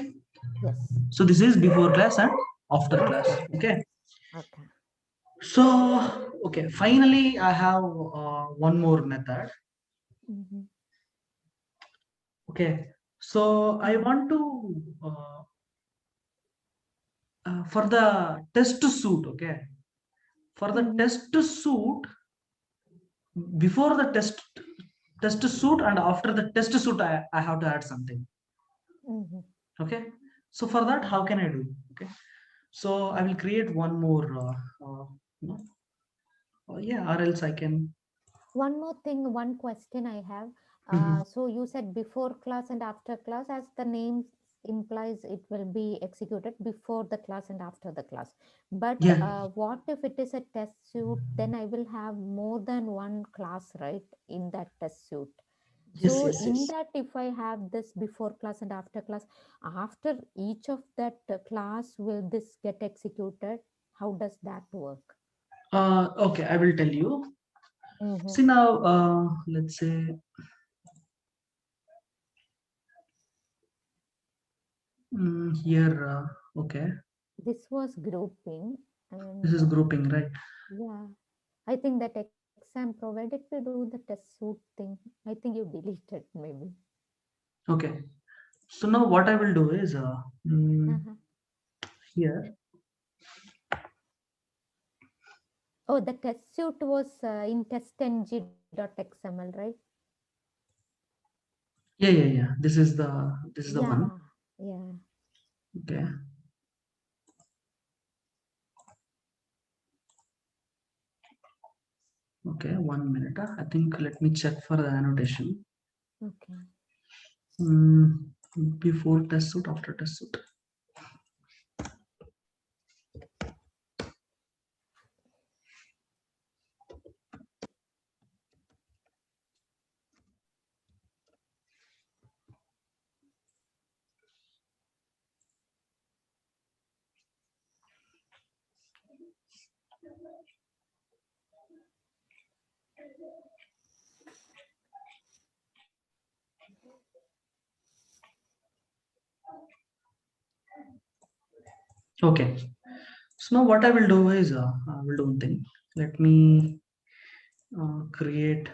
Yes. So this is before class and after class. After class. Okay. Okay. So okay, finally I have one more method. Mhm. Okay. So I Mhm. want to for the test suit. Okay. For the Mhm. test suit, before the test suit and after the test suit, I have to add something. Mhm. Okay. So for that, how can I do? Okay. So I will create one more. You know, yeah, or else I can. One more thing, one question I have. Mhm. So you said before class and after class, as the name implies, it will be executed before the class and after the class. But Yeah. what if it is a test suite? Then I will have more than one class, right, in that test suite. Yes. So Yes. in Yes. that, if I have this before class and after each of that class, will this get executed? How does that work? Okay. I will tell you. Mm-hmm. See now. Let's say here. Okay. This was grouping, This and is grouping, right? yeah, I think that exam provided to do the test suit thing. I think you deleted maybe. Okay. So now what I will do is mm, Uh-huh. here. Oh, the test suit was in testng.xml, right? Yeah. Yeah. Yeah. This is the one. Yeah, yeah. Okay. Okay, 1 minute. I think let me check for the annotation. Okay. Mm, Before test suit, after test suit. Okay. So now what I will do is I will do one thing. Let me create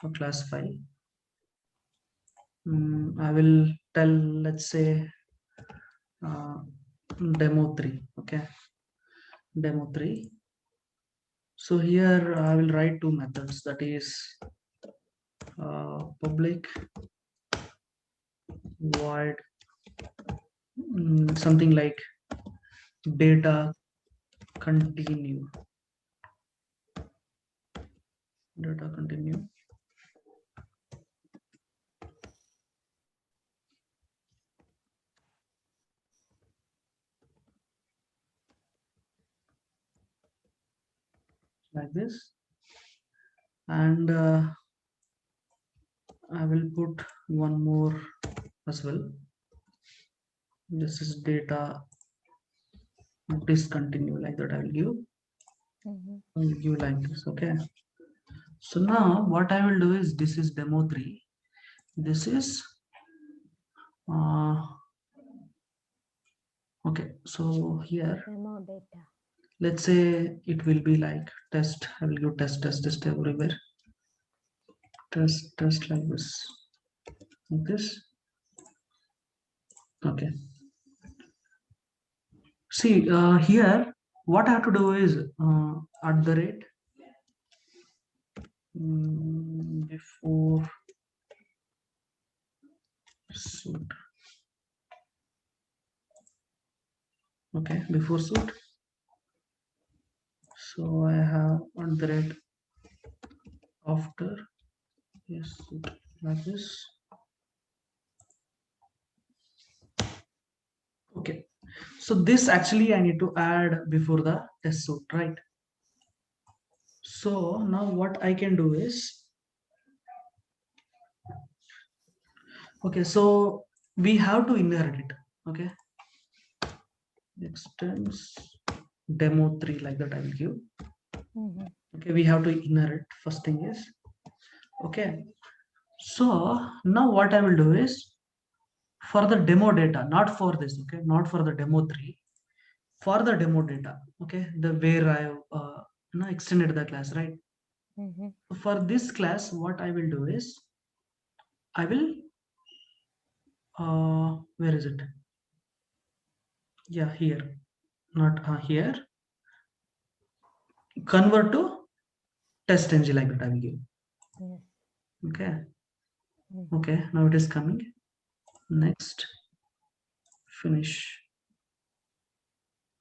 a class file. I will tell, let's say, uh, demo 3. Okay, demo 3. So here I will write two methods, that is public void something like data continue, data continue, like this. And I will put one more as well. This is data discontinue, like that. I will give like this. Okay, so now what I will do is, this is demo 3, this is uh, okay. So here Demo data. let's say it will be like test. I will give test everywhere. Test like this. Okay. See here, what I have to do is at the rate before suit. Okay, before suit. So I have at the rate after, yes, suit, like this. Okay. So this actually I need to add before the test suit, right? So now what I can do is, okay, so we have to inherit it. Okay, extends demo 3, like that I will give. Okay, we have to inherit, first thing is. Okay, so now what I will do is, for the demo data, not for this, okay, not for the demo 3, for the demo data, okay, the where I extended the class, right? For this class, what I will do is, I will where is it? Yeah, here, not here. Convert to test ng, like that I will give. Yes. Okay. Okay, now it is coming. Next, finish.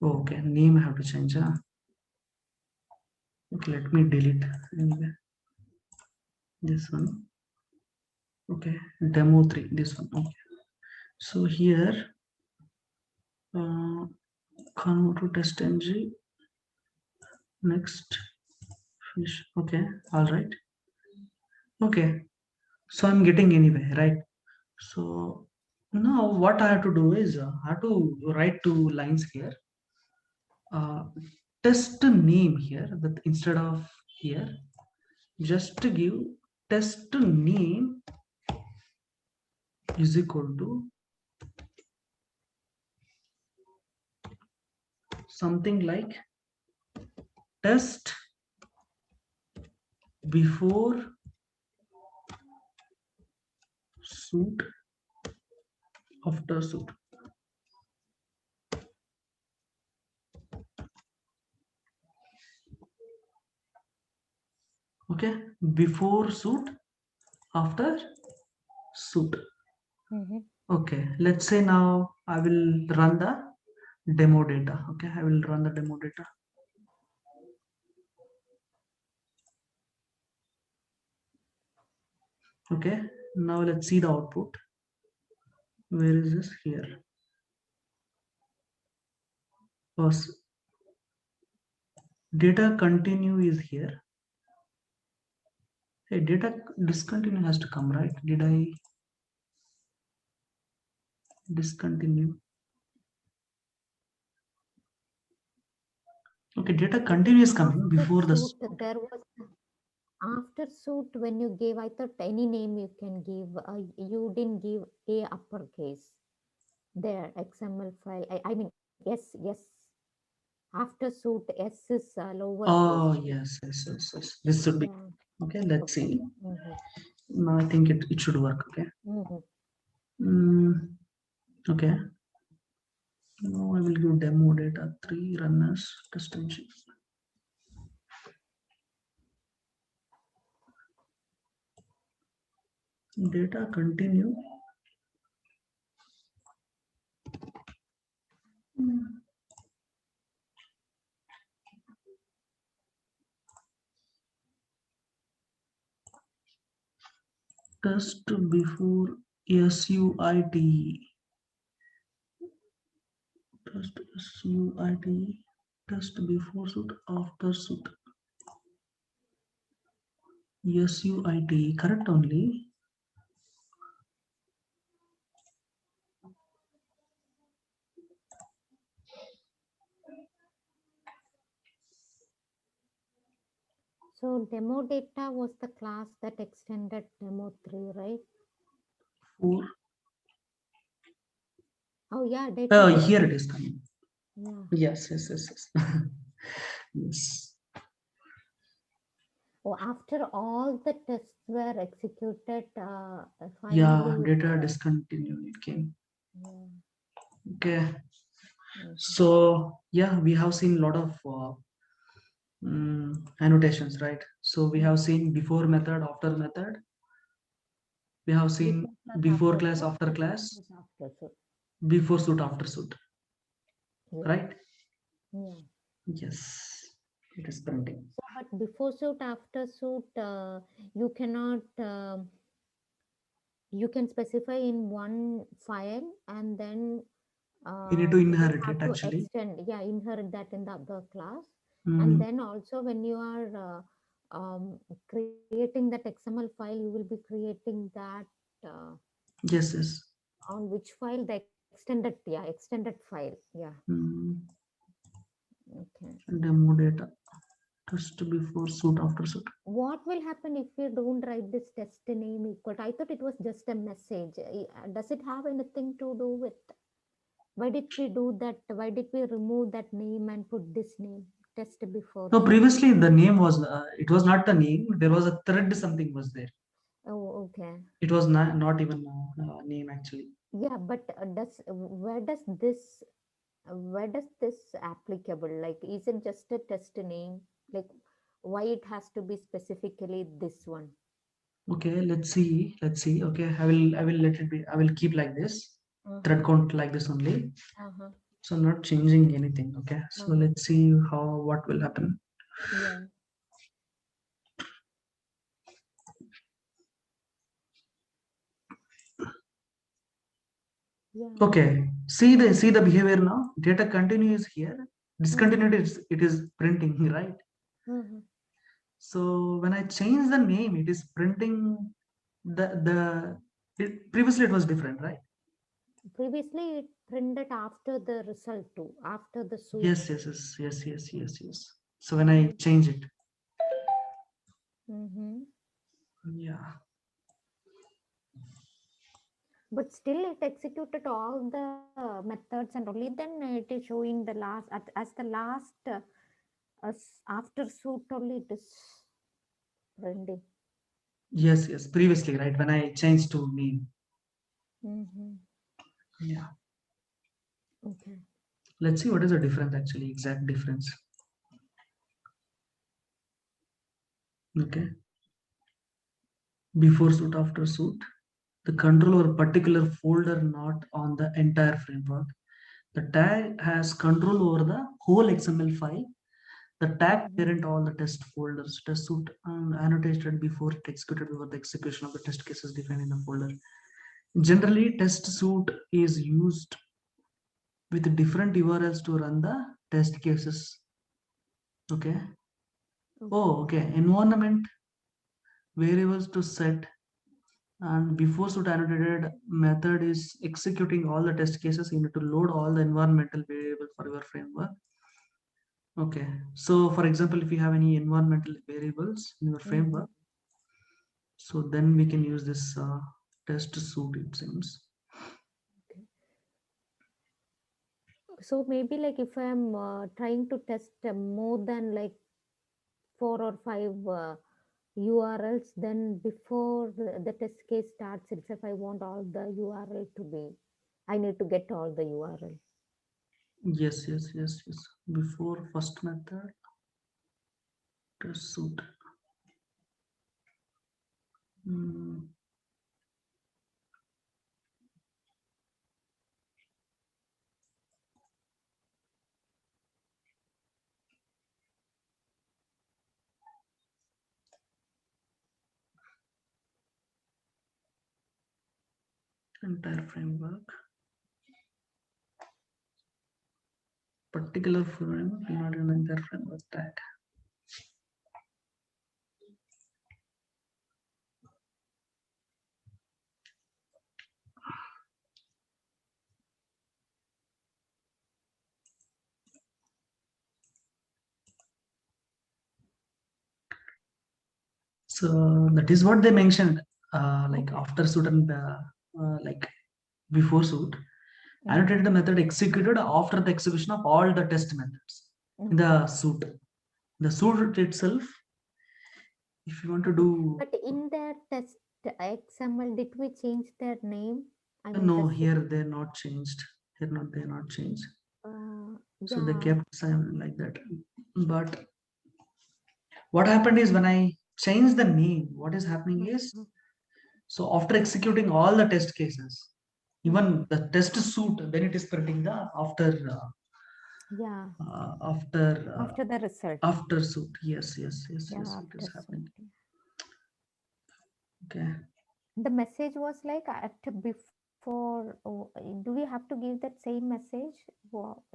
Okay, name I have to change. Okay, let me delete anyway. This one. Okay, demo 3, this one. Okay, so here convert to test ng. Next, finish. Okay, all right. Okay, so I'm getting anyway, right? So now what I have to do is I have to write two lines here. uh, Test name here, that instead of here, just to give test name is equal to something like test before suit, after suit. Okay, before suit, after suit. Okay, let's say now I will run the demo data. Okay, I will run the demo data. Okay, now let's see the output. Where is this? Here. Was data continue is here. Hey, data discontinue has to come, right? Did I discontinue? Okay, data continue is coming After before suit, this. there was after suit when you gave. I thought any name you can give. You didn't give a uppercase there. XML file. I mean yes. After suit, S is lowercase. Oh, yes, yes, yes, yes. This should be. Yeah. Okay, let's Okay. see. Mm-hmm. Now I think it should work. Okay. Mm-hmm. Mm, okay. Now I will give demo data 3 runners test engine. Data continue. Test before SUIT. Test SUIT. Test before suit, after suit. SUIT. Correct only. So demo data was the class that extended demo 3, right? For Oh yeah, data did. here it is coming. Yeah. Yes, yes, yes, yes. Yes. Oh, after all the tests were executed, Yeah, finally, data discontinued. It came. yeah. Okay. Mhm. So yeah, we have seen a lot of annotations, right? So we have seen before method, after method. We have Before seen class, before after class, suit, after class, after suit. before suit, after suit, Yeah. right? Yeah. Yes, it is printing. So, but before suit, after suit, you cannot. You can specify in one file, and then We need to you will inherit have it to actually. extend. Yeah, inherit that in the other class, and Mm, then also when you are creating that XML file, you will be creating that. Uh, yes, yes. on which file the extended file, yeah. Mm, Okay. demo data. Test before suit, after suit. What will happen if we don't write this test name equal to, I thought it was just a message. Does it have anything to do with why did we do that? Why did we remove that name and put this name, test before So suit? previously the name was it was not the name. There was a thread. Something was there. Oh, okay. It was not even name actually. Yeah, but does where does this applicable, like is it just a test name, like why it has to be specifically this one? Okay, let's see. Let's see. Okay, I will let it be. I will keep like this. Uh-huh. Thread count like this only. Uh-huh. So I'm not changing anything. Okay. So Uh-huh. let's see how what will happen. Yeah. Yeah. Okay. See the behavior now. Data continues here. Uh-huh. Discontinued it is printing, right? Uh-huh. So when I change the name, it is printing previously it was different, right? Previously it printed after the result too, after the suit. Yes, yes, yes, yes, yes, yes, yes. So when I change it, Mm-hmm. yeah. But still it executed all the methods, and only then it is showing the last as the last as after suit only it is printing. Yes, yes. Previously, right? When I changed to name. Mm-hmm. Yeah. Okay. Let's see what is the difference actually, exact difference. Okay. Before suit, after suit. The control over particular folder not on the entire framework. The tag has control over the whole XML file. The tag parent all the test folders, test suite, and annotated before it executed before the execution of the test cases defined in the folder. Generally, test suite is used with different URLs to run the test cases. Okay. Oh, okay. Environment variables to set, and before suit annotated method is executing all the test cases. You need to load all the environmental variable for your framework. Okay. So for example, if you have any environmental variables in your framework, so then we can use this test suite, it seems. So maybe like if I'm trying to test more than like 4 or 5 URLs, then before the test case starts itself, I want all the URL to be, I need to get all the URL. Yes, yes, yes, yes. Before first method, test suite. Entire framework. Particular framework, not an entire framework tag. So that is what they mentioned, like after suit and like before suit. Annotated method executed after the execution of all the test methods in the suit. The suit itself, if you want to do. But in their test XML, did we change their name? I mean, No, here they're not changed. Here not they're not changed. So they yeah. kept some like that. But what happened is when I changed the name, what is happening is, so after executing all the test cases, even the test suite, then it is printing the Yeah. after After the result. after suit. Yes, yes, yes, Yeah, yes. It after is happening. suit. Okay. The message was like at before. Oh, do we have to give that same message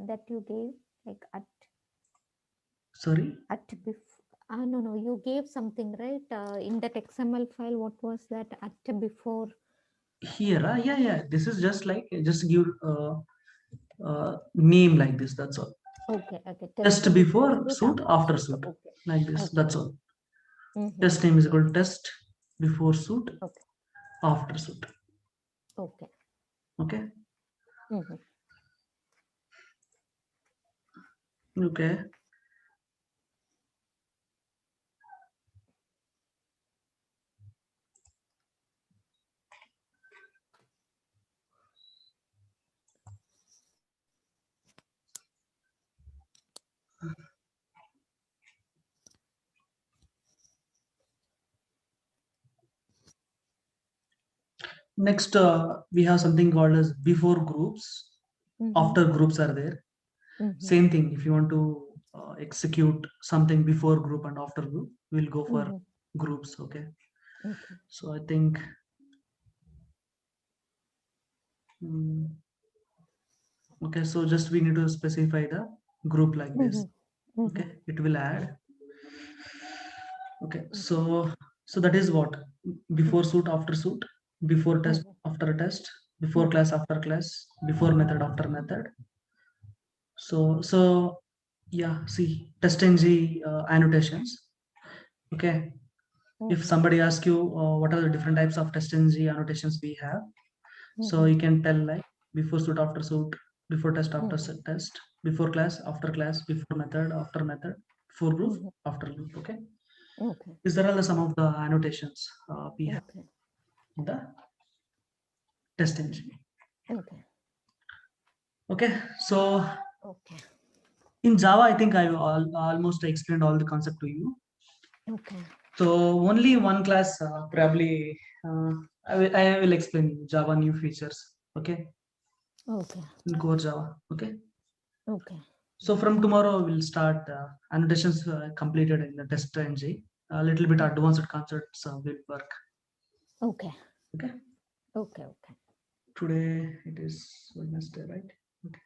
that you gave, like Sorry. at before? No, no, you gave something, right? In that XML file, what was that at before? Here, yeah, yeah. This is just like just give name like this. That's all. Okay, okay. Test before before suit, suit, after after suit. suit, Okay, like this. okay. That's all. Test name is Okay. equal to test before suit, Okay, after suit. okay. Okay. Mm-hmm. Okay. Next, we have something called as before groups. Mm-hmm. After groups are there. Mm-hmm. Same thing. If you want to execute something before group and after group, we'll go for Mm-hmm. groups. Okay. Okay. So I think. mm, okay. So just we need to specify the group like this. Mm-hmm. Mm-hmm. Okay. It will add. Okay. Okay. So that is what before suit, after suit, before test, Mm-hmm. after a test, before class, after class, before method, after method. So yeah, see test-ng annotations. Okay, if Mm-hmm. somebody asks you what are the different types of test-ng annotations we have, so Mm-hmm. you can tell like before suit, after suit, before test, after Mm-hmm. test, before class, before method, after method, before loop, Mm-hmm. after loop. Okay, Okay. these are all the some of the annotations we have Okay. in the test-ng. Okay. Okay, so Okay. in Java, I think I almost explained all the concept to you. Okay. So only one class, probably I will explain Java new features. Okay, Okay. in core Java. Okay. Okay. So from tomorrow we'll start annotations completed in the test ng. A little bit advanced concepts will work. Okay. Okay. Okay. Okay. Today it is Wednesday, right? Okay.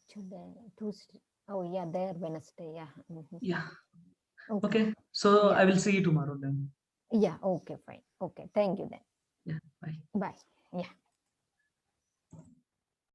Today, Tuesday. Oh, yeah, there, Wednesday. Yeah. Yeah. Okay. Okay. So Yeah. I will see you tomorrow then. Yeah. Okay, fine. Okay. Thank you then. Yeah. Bye. Bye. Yeah.